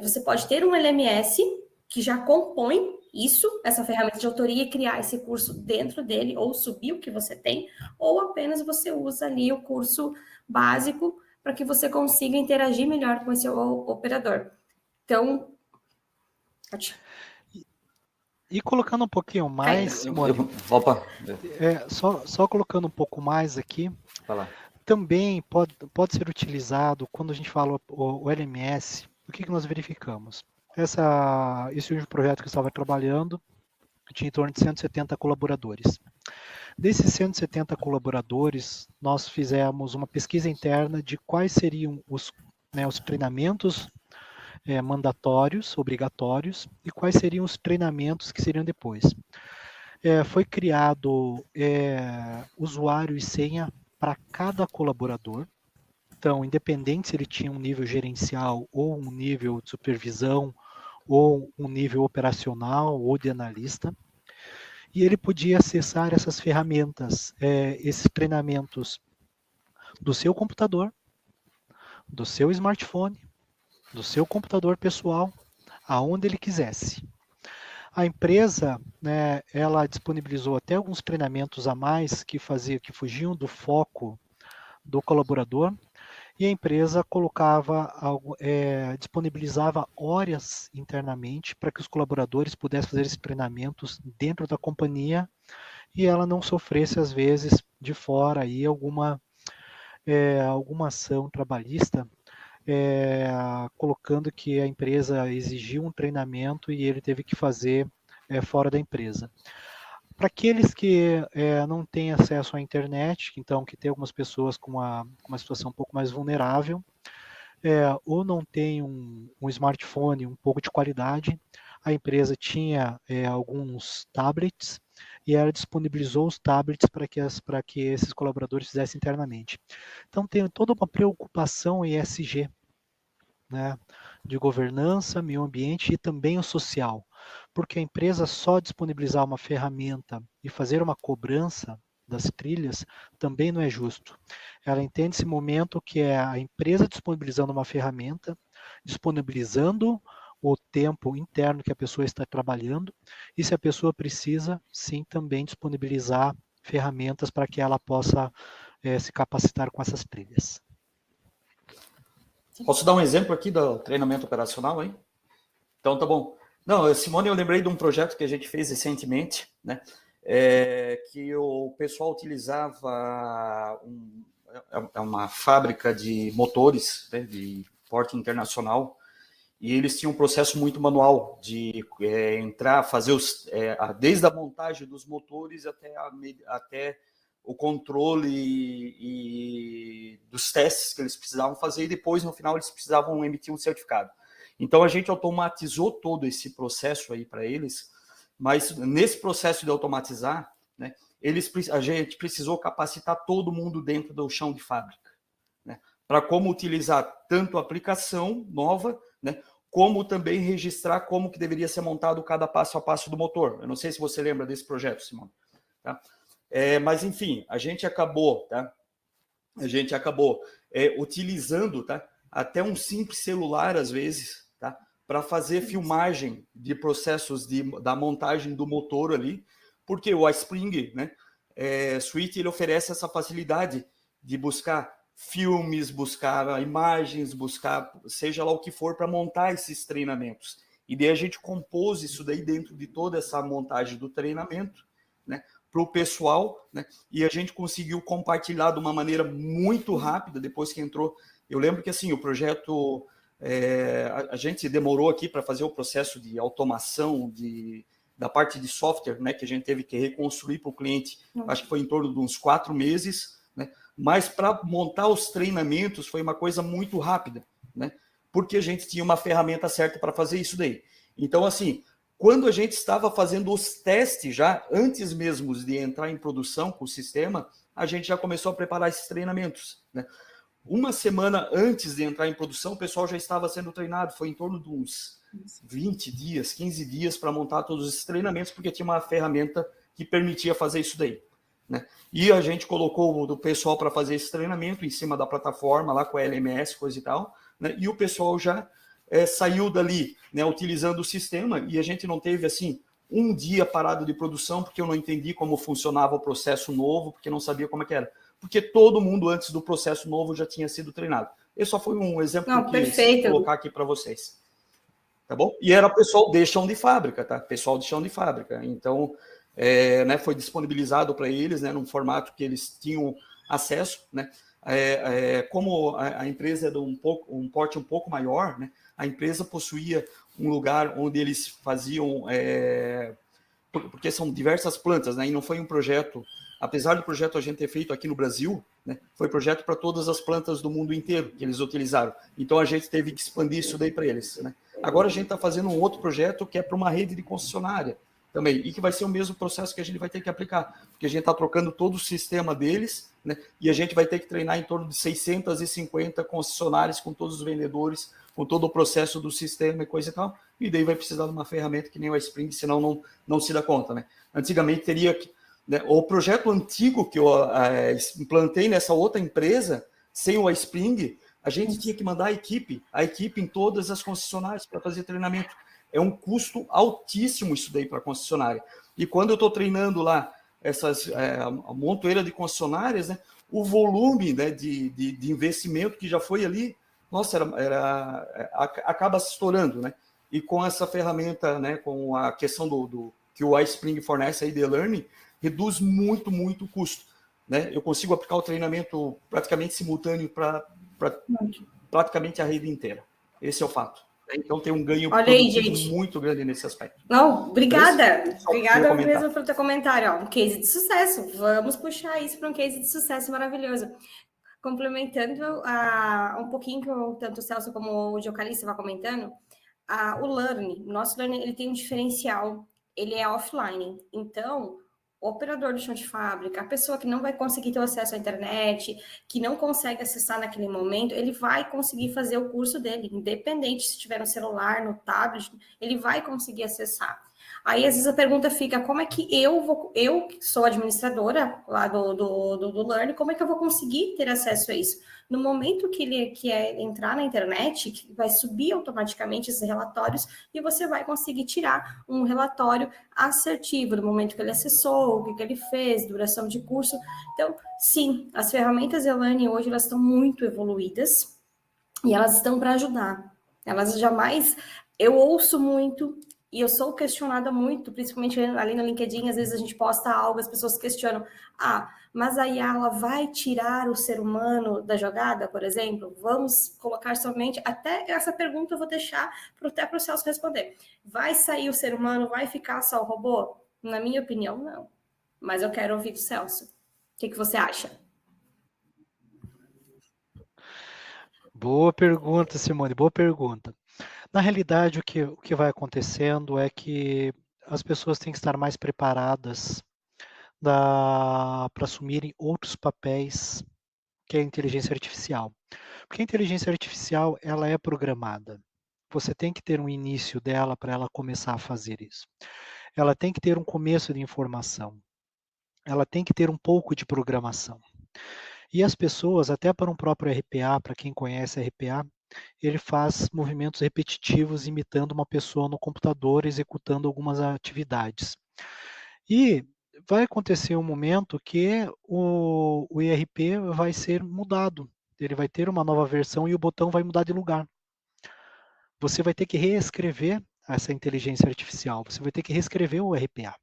Você pode ter um LMS que já compõe isso, essa ferramenta de autoria, e criar esse curso dentro dele, ou subir o que você tem, ou apenas você usa ali o curso básico para que você consiga interagir melhor com esse operador. Então, E colocando um pouquinho mais, Simone, só colocando um pouco mais aqui, também pode ser utilizado quando a gente fala o LMS. O que nós verificamos? Esse último projeto que eu estava trabalhando tinha em torno de 170 colaboradores. Desses 170 colaboradores, nós fizemos uma pesquisa interna de quais seriam os treinamentos mandatórios, obrigatórios, e quais seriam os treinamentos que seriam depois. Foi criado usuário e senha para cada colaborador. Então, independente se ele tinha um nível gerencial ou um nível de supervisão ou um nível operacional ou de analista, e ele podia acessar essas ferramentas, esses treinamentos do seu computador, do seu smartphone, do seu computador pessoal, aonde ele quisesse. A empresa, ela disponibilizou até alguns treinamentos a mais que fugiam do foco do colaborador, e a empresa disponibilizava horas internamente para que os colaboradores pudessem fazer esses treinamentos dentro da companhia e ela não sofresse, às vezes, de fora aí alguma ação trabalhista, colocando que a empresa exigiu um treinamento e ele teve que fazer fora da empresa. Para aqueles que não têm acesso à internet, então que tem algumas pessoas com uma situação um pouco mais vulnerável, ou não tem um smartphone um pouco de qualidade, a empresa tinha alguns tablets e ela disponibilizou os tablets para que esses colaboradores fizessem internamente. Então tem toda uma preocupação em ESG, de governança, meio ambiente e também o social, porque a empresa só disponibilizar uma ferramenta e fazer uma cobrança das trilhas também não é justo. Ela entende esse momento que é a empresa disponibilizando uma ferramenta, disponibilizando o tempo interno que a pessoa está trabalhando, e se a pessoa precisa, sim, também disponibilizar ferramentas para que ela possa se capacitar com essas trilhas. Posso dar um exemplo aqui do treinamento operacional, hein? Então, tá bom. Não, Simone, eu lembrei de um projeto que a gente fez recentemente, que o pessoal utilizava uma fábrica de motores, de porte internacional, e eles tinham um processo muito manual de entrar, fazer desde a montagem dos motores até o controle e dos testes que eles precisavam fazer, e depois, no final, eles precisavam emitir um certificado. Então, a gente automatizou todo esse processo aí para eles, mas nesse processo de automatizar, a gente precisou capacitar todo mundo dentro do chão de fábrica, para como utilizar tanto a aplicação nova, como também registrar como que deveria ser montado cada passo a passo do motor. Eu não sei se você lembra desse projeto, Simone. Tá? Mas, enfim, a gente acabou utilizando até um simples celular, às vezes, para fazer filmagem de processos da montagem do motor ali, porque o iSpring Suite ele oferece essa facilidade de buscar filmes, buscar imagens, buscar seja lá o que for para montar esses treinamentos. E daí a gente compôs isso daí dentro de toda essa montagem do treinamento, né, para o pessoal, né, e a gente conseguiu compartilhar de uma maneira muito rápida depois que entrou. Eu lembro que assim, o projeto, a gente demorou aqui para fazer o processo de automação da parte de software, né, que a gente teve que reconstruir para o cliente, acho que foi em torno de uns 4 meses, né, mas para montar os treinamentos foi uma coisa muito rápida, né, porque a gente tinha uma ferramenta certa para fazer isso daí. Então, assim, quando a gente estava fazendo os testes já, antes mesmo de entrar em produção com o sistema, a gente já começou a preparar esses treinamentos, né? Uma semana antes de entrar em produção, o pessoal já estava sendo treinado, foi em torno de uns 20 dias, 15 dias para montar todos esses treinamentos, porque tinha uma ferramenta que permitia fazer isso daí, né? E a gente colocou o pessoal para fazer esse treinamento em cima da plataforma, lá com a LMS, coisa e tal, né? E o pessoal já saiu dali, né, utilizando o sistema, e a gente não teve, assim, um dia parado de produção, porque eu não entendi como funcionava o processo novo, porque não sabia como é que era. Porque todo mundo, antes do processo novo, já tinha sido treinado. Esse só foi um exemplo Não, que perfeito. eu colocar aqui para vocês. Tá bom? E era pessoal de chão de fábrica, tá? Pessoal de chão de fábrica. Então, né, foi disponibilizado para eles, né, num formato que eles tinham acesso, né? Como a empresa é de um porte um pouco maior, né? A empresa possuía um lugar onde eles faziam, porque são diversas plantas, né? E não foi um projeto, apesar do projeto a gente ter feito aqui no Brasil, né? Foi projeto para todas as plantas do mundo inteiro que eles utilizaram. Então a gente teve que expandir isso daí para eles, né? Agora a gente está fazendo um outro projeto que é para uma rede de concessionária também, e que vai ser o mesmo processo que a gente vai ter que aplicar, porque a gente está trocando todo o sistema deles, né? E a gente vai ter que treinar em torno de 650 concessionárias com todos os vendedores, com todo o processo do sistema e coisa e tal, e daí vai precisar de uma ferramenta que nem o iSpring, senão não se dá conta, né? Antigamente teria que, né, o projeto antigo que eu implantei nessa outra empresa, sem o iSpring, a gente tinha que mandar a equipe em todas as concessionárias para fazer treinamento. É um custo altíssimo isso daí para a concessionária. E quando eu estou treinando lá a montoeira de concessionárias, né, o volume, né, de investimento que já foi ali, nossa, acaba se estourando, né? E com essa ferramenta, né, com a questão que o iSpring fornece aí de learning, reduz muito, muito o custo, né? Eu consigo aplicar o treinamento praticamente simultâneo para praticamente a rede inteira. Esse é o fato. Então tem um ganho muito grande nesse aspecto. Não, obrigada. Obrigada mesmo pelo teu comentário. Ó, um case de sucesso. Vamos puxar isso para um case de sucesso maravilhoso. Complementando um pouquinho que tanto o Celso como o Giocalice estava comentando, o Learning, o nosso Learning, ele tem um diferencial, ele é offline. Então, o operador do chão de fábrica, a pessoa que não vai conseguir ter acesso à internet, que não consegue acessar naquele momento, ele vai conseguir fazer o curso dele, independente se estiver no celular, no tablet, ele vai conseguir acessar. Aí, às vezes, a pergunta fica, como é que eu que sou administradora lá do Learn, como é que eu vou conseguir ter acesso a isso? No momento que ele quer entrar na internet, vai subir automaticamente esses relatórios e você vai conseguir tirar um relatório assertivo do momento que ele acessou, o que ele fez, duração de curso. Então, sim, as ferramentas e-learning hoje elas estão muito evoluídas e elas estão para ajudar. Elas jamais... Eu ouço muito... E eu sou questionada muito, principalmente ali no LinkedIn, às vezes a gente posta algo, as pessoas questionam, mas a IA ela vai tirar o ser humano da jogada, por exemplo? Vamos colocar somente, até essa pergunta eu vou deixar até para o Celso responder. Vai sair o ser humano, vai ficar só o robô? Na minha opinião, não. Mas eu quero ouvir do Celso. O que você acha? Boa pergunta, Simone, boa pergunta. Na realidade, o que vai acontecendo é que as pessoas têm que estar mais preparadas para assumirem outros papéis que a inteligência artificial. Porque a inteligência artificial, ela é programada. Você tem que ter um início dela para ela começar a fazer isso. Ela tem que ter um começo de informação. Ela tem que ter um pouco de programação. E as pessoas, até para um próprio RPA, para quem conhece RPA, ele faz movimentos repetitivos imitando uma pessoa no computador, executando algumas atividades. E vai acontecer um momento que o ERP vai ser mudado. Ele vai ter uma nova versão e o botão vai mudar de lugar. Você vai ter que reescrever essa inteligência artificial? Você vai ter que reescrever o RPA.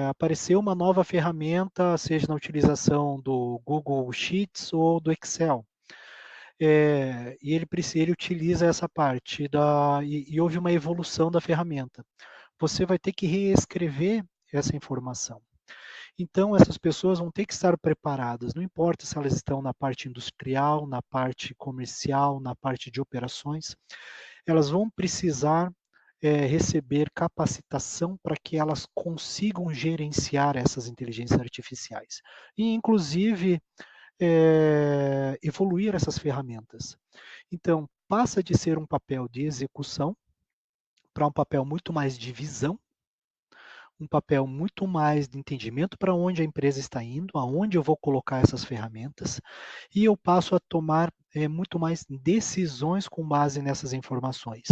Apareceu uma nova ferramenta, seja na utilização do Google Sheets ou do Excel. E ele utiliza essa parte e houve uma evolução da ferramenta. Você vai ter que reescrever essa informação. Então, essas pessoas vão ter que estar preparadas, não importa se elas estão na parte industrial, na parte comercial, na parte de operações, elas vão precisar receber capacitação para que elas consigam gerenciar essas inteligências artificiais. E, inclusive, evoluir essas ferramentas. Então, passa de ser um papel de execução para um papel muito mais de visão, um papel muito mais de entendimento para onde a empresa está indo, aonde eu vou colocar essas ferramentas, e eu passo a tomar muito mais decisões com base nessas informações.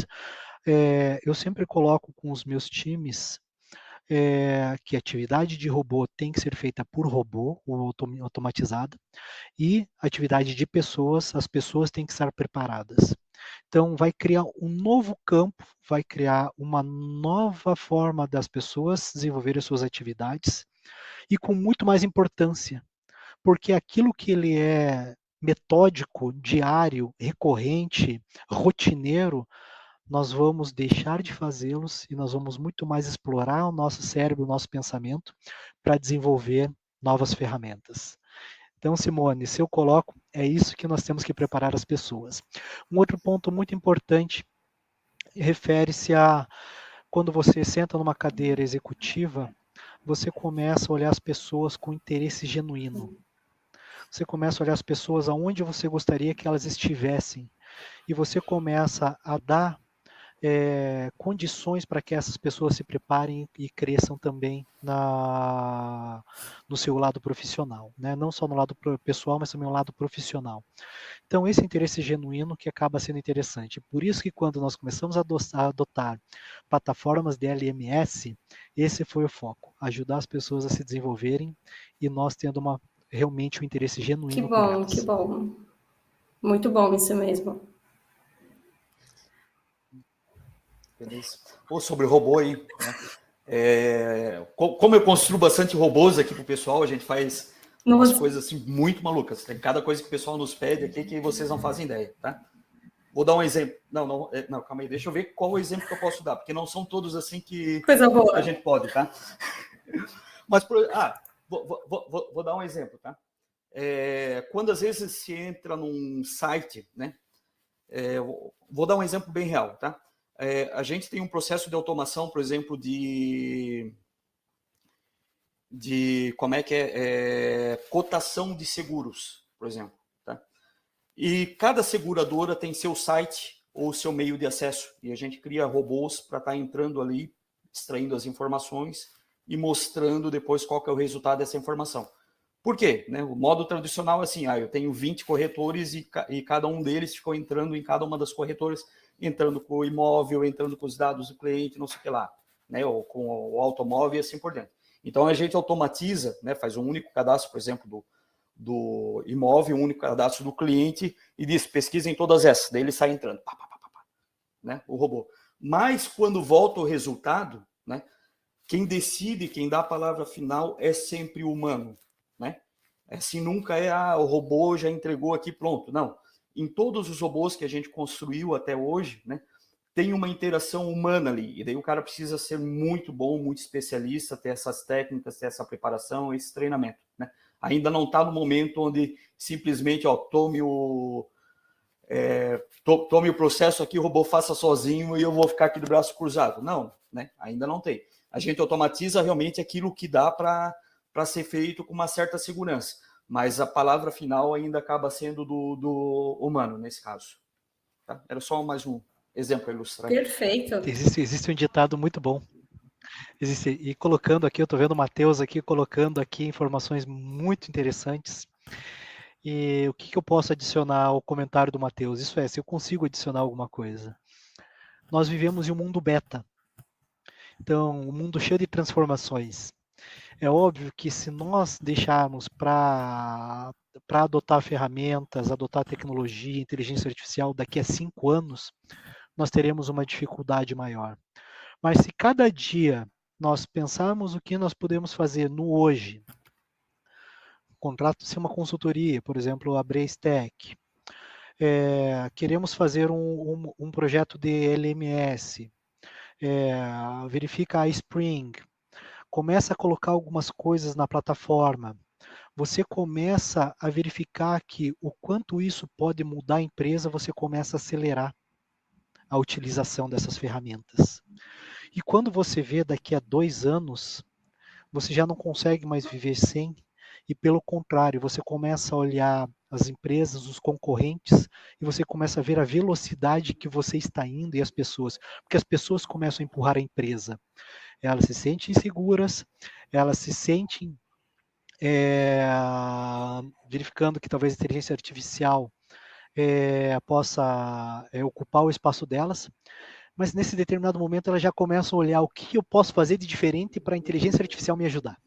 Eu sempre coloco com os meus times que a atividade de robô tem que ser feita por robô ou automatizada, e atividade de pessoas, as pessoas têm que estar preparadas. Então, vai criar um novo campo, vai criar uma nova forma das pessoas desenvolverem suas atividades, e com muito mais importância, porque aquilo que ele é metódico, diário, recorrente, rotineiro, nós vamos deixar de fazê-los e nós vamos muito mais explorar o nosso cérebro, o nosso pensamento, para desenvolver novas ferramentas. Então, Simone, se eu coloco, é isso que nós temos que preparar as pessoas. Um outro ponto muito importante refere-se a quando você senta numa cadeira executiva, você começa a olhar as pessoas com interesse genuíno. Você começa a olhar as pessoas aonde você gostaria que elas estivessem. E você começa a dar condições para que essas pessoas se preparem e cresçam também no seu lado profissional, né? Não só no lado pessoal, mas também no lado profissional. Então, esse interesse genuíno que acaba sendo interessante. Por isso que quando nós começamos a adotar plataformas de LMS, esse foi o foco, ajudar as pessoas a se desenvolverem e nós tendo realmente um interesse genuíno por elas. Que bom. Muito bom isso mesmo. Beleza. Ou sobre robô aí, né? Como eu construo bastante robôs aqui pro pessoal, a gente faz umas coisas assim muito malucas. Tem cada coisa que o pessoal nos pede aqui que vocês não fazem ideia, tá? Vou dar um exemplo. Não, calma aí, deixa eu ver qual o exemplo que eu posso dar, porque não são todos assim que a gente pode, tá? Mas, vou dar um exemplo, tá? Quando às vezes se entra num site, né? Vou dar um exemplo bem real, tá? A gente tem um processo de automação, por exemplo, de como cotação de seguros, por exemplo, tá? E cada seguradora tem seu site ou seu meio de acesso, e a gente cria robôs para estar entrando ali, extraindo as informações e mostrando depois qual que é o resultado dessa informação. Por quê? Né? O modo tradicional é assim, eu tenho 20 corretores e cada um deles ficou entrando em cada uma das corretoras, entrando com o imóvel, entrando com os dados do cliente, não sei o que lá, né? Ou com o automóvel e assim por dentro. Então, a gente automatiza, né? Faz um único cadastro, por exemplo, do imóvel, um único cadastro do cliente e diz, pesquisa em todas essas, daí ele sai entrando, né? O robô. Mas, quando volta o resultado, né? Quem decide, quem dá a palavra final é sempre o humano, né? Assim, nunca o robô já entregou aqui, pronto, não. Em todos os robôs que a gente construiu até hoje, né, tem uma interação humana ali. E daí o cara precisa ser muito bom, muito especialista, ter essas técnicas, ter essa preparação, esse treinamento, né? Ainda não está no momento onde simplesmente tome o processo aqui, o robô faça sozinho e eu vou ficar aqui do braço cruzado. Não, né? Ainda não tem. A gente automatiza realmente aquilo que dá para ser feito com uma certa segurança. Mas a palavra final ainda acaba sendo do humano, nesse caso. Tá? Era só mais um exemplo para ilustrar. Perfeito. Existe um ditado muito bom. E colocando aqui, eu estou vendo o Matheus aqui, colocando aqui informações muito interessantes. E o que eu posso adicionar ao comentário do Matheus? Isso se eu consigo adicionar alguma coisa. Nós vivemos em um mundo beta. Então, um mundo cheio de transformações. É óbvio que se nós deixarmos para adotar ferramentas, adotar tecnologia, inteligência artificial daqui a 5 anos, nós teremos uma dificuldade maior. Mas se cada dia nós pensarmos o que nós podemos fazer no hoje, contrato-se uma consultoria, por exemplo, a Bracetech, queremos fazer um projeto de LMS, verifica a Spring, começa a colocar algumas coisas na plataforma, você começa a verificar que o quanto isso pode mudar a empresa, você começa a acelerar a utilização dessas ferramentas. E quando você vê daqui a 2 anos, você já não consegue mais viver sem, e pelo contrário, você começa a olhar as empresas, os concorrentes, e você começa a ver a velocidade que você está indo e as pessoas, porque as pessoas começam a empurrar a empresa. Elas se sentem inseguras, elas se sentem verificando que talvez a inteligência artificial possa ocupar o espaço delas, mas nesse determinado momento elas já começam a olhar o que eu posso fazer de diferente para a inteligência artificial me ajudar.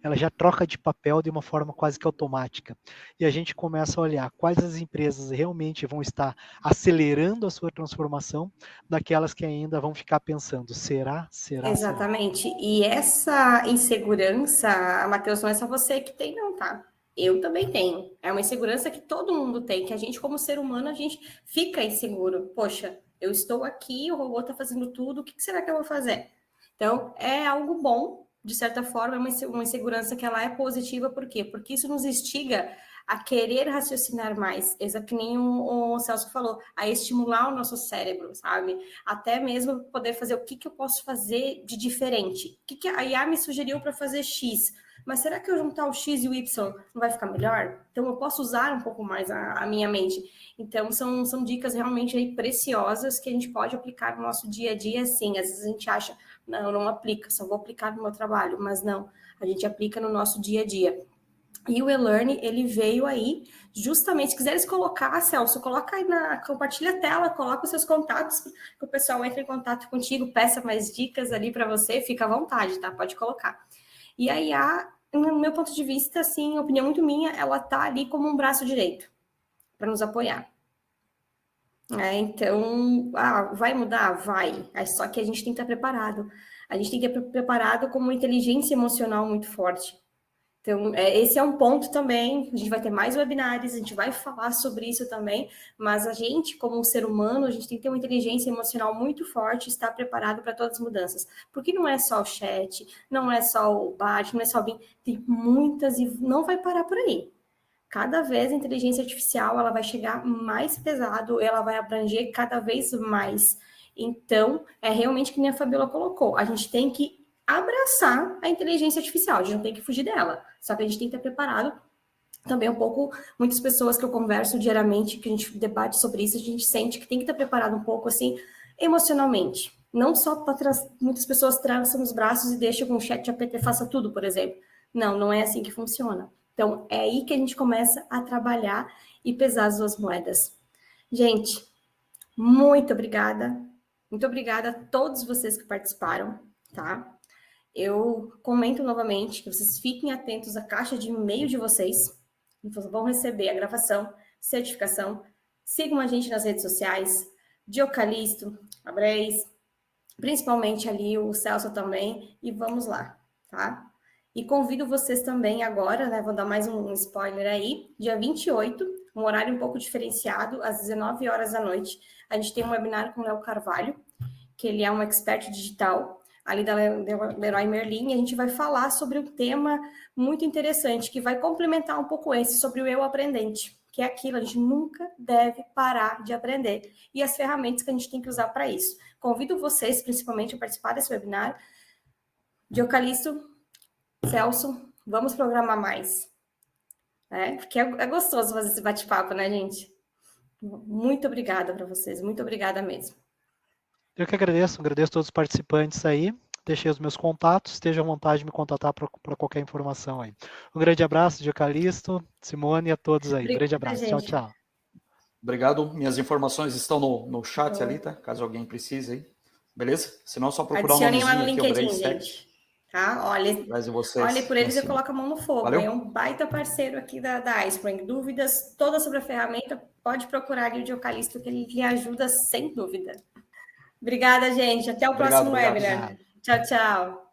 Ela já troca de papel de uma forma quase que automática. E a gente começa a olhar quais as empresas realmente vão estar acelerando a sua transformação, daquelas que ainda vão ficar pensando, será? Exatamente. E essa insegurança, Matheus, não é só você que tem, não, tá? Eu também tenho. É uma insegurança que todo mundo tem, que a gente, como ser humano, a gente fica inseguro. Poxa, eu estou aqui, o robô está fazendo tudo, o que será que eu vou fazer? Então, é algo bom, de certa forma, é uma insegurança que ela é positiva, por quê? Porque isso nos instiga a querer raciocinar mais, exato que nem o Celso falou, a estimular o nosso cérebro, sabe? Até mesmo poder fazer o que eu posso fazer de diferente. O que a IA me sugeriu para fazer X? Mas será que eu juntar o X e o Y não vai ficar melhor? Então eu posso usar um pouco mais a minha mente. Então são dicas realmente aí preciosas que a gente pode aplicar no nosso dia a dia, sim. Às vezes a gente acha, não aplica, só vou aplicar no meu trabalho, mas não, a gente aplica no nosso dia a dia. E o eLearn, ele veio aí justamente, se quiseres colocar, Celso, coloca aí compartilha a tela, coloca os seus contatos, que o pessoal entre em contato contigo, peça mais dicas ali para você, fica à vontade, tá? Pode colocar. E a IA, no meu ponto de vista, assim, opinião muito minha, ela tá ali como um braço direito para nos apoiar. Então, vai mudar? Vai. Só que a gente tem que estar preparado. A gente tem que estar preparado com uma inteligência emocional muito forte. Então, esse é um ponto também, a gente vai ter mais webinários, a gente vai falar sobre isso também, mas a gente, como um ser humano, a gente tem que ter uma inteligência emocional muito forte e estar preparado para todas as mudanças. Porque não é só o chat, não é só o bot, não é só o BIM, tem muitas e não vai parar por aí. Cada vez a inteligência artificial ela vai chegar mais pesado, ela vai abranger cada vez mais. Então, é realmente que nem a Fabiola colocou, a gente tem que abraçar a inteligência artificial, a gente não tem que fugir dela, só que a gente tem que estar preparado também um pouco, muitas pessoas que eu converso diariamente, que a gente debate sobre isso, a gente sente que tem que estar preparado um pouco assim, emocionalmente, não só para muitas pessoas traçam os braços e deixam com o chat GPT faça tudo, por exemplo, não é assim que funciona. Então, é aí que a gente começa a trabalhar e pesar as duas moedas. Gente, muito obrigada a todos vocês que participaram, tá? Eu comento novamente que vocês fiquem atentos à caixa de e-mail de vocês, vocês vão receber a gravação, certificação, sigam a gente nas redes sociais, Diocalisto, a Breis, principalmente ali o Celso também, e vamos lá, tá? E convido vocês também agora, né, vou dar mais um spoiler aí, dia 28, um horário um pouco diferenciado, às 19 horas da noite, a gente tem um webinar com o Léo Carvalho, que ele é um expert digital, ali da Leroy Merlin, e a gente vai falar sobre um tema muito interessante, que vai complementar um pouco esse, sobre o eu aprendente, que é aquilo, a gente nunca deve parar de aprender, e as ferramentas que a gente tem que usar para isso. Convido vocês, principalmente, a participar desse webinar. Diocalisto, Celso, vamos programar mais. Porque é gostoso fazer esse bate-papo, né, gente? Muito obrigada para vocês, muito obrigada mesmo. Eu que agradeço a todos os participantes aí. Deixei os meus contatos, esteja à vontade de me contatar para qualquer informação aí. Um grande abraço, Diocalisto, Simone e a todos aí. Obrigada, grande abraço. gente. Tchau. Obrigado. Minhas informações estão no chat ali, tá? Caso alguém precise aí. Beleza? Se não, é só procurar o nomezinho aqui, o Bracetech. Tá? Olha por eles e coloca a mão no fogo. Valeu? É um baita parceiro aqui da iSpring. Dúvidas todas sobre a ferramenta, pode procurar ali o Diocalisto, que ele lhe ajuda sem dúvida. Obrigada, gente. Até o próximo webinar. Tchau, tchau.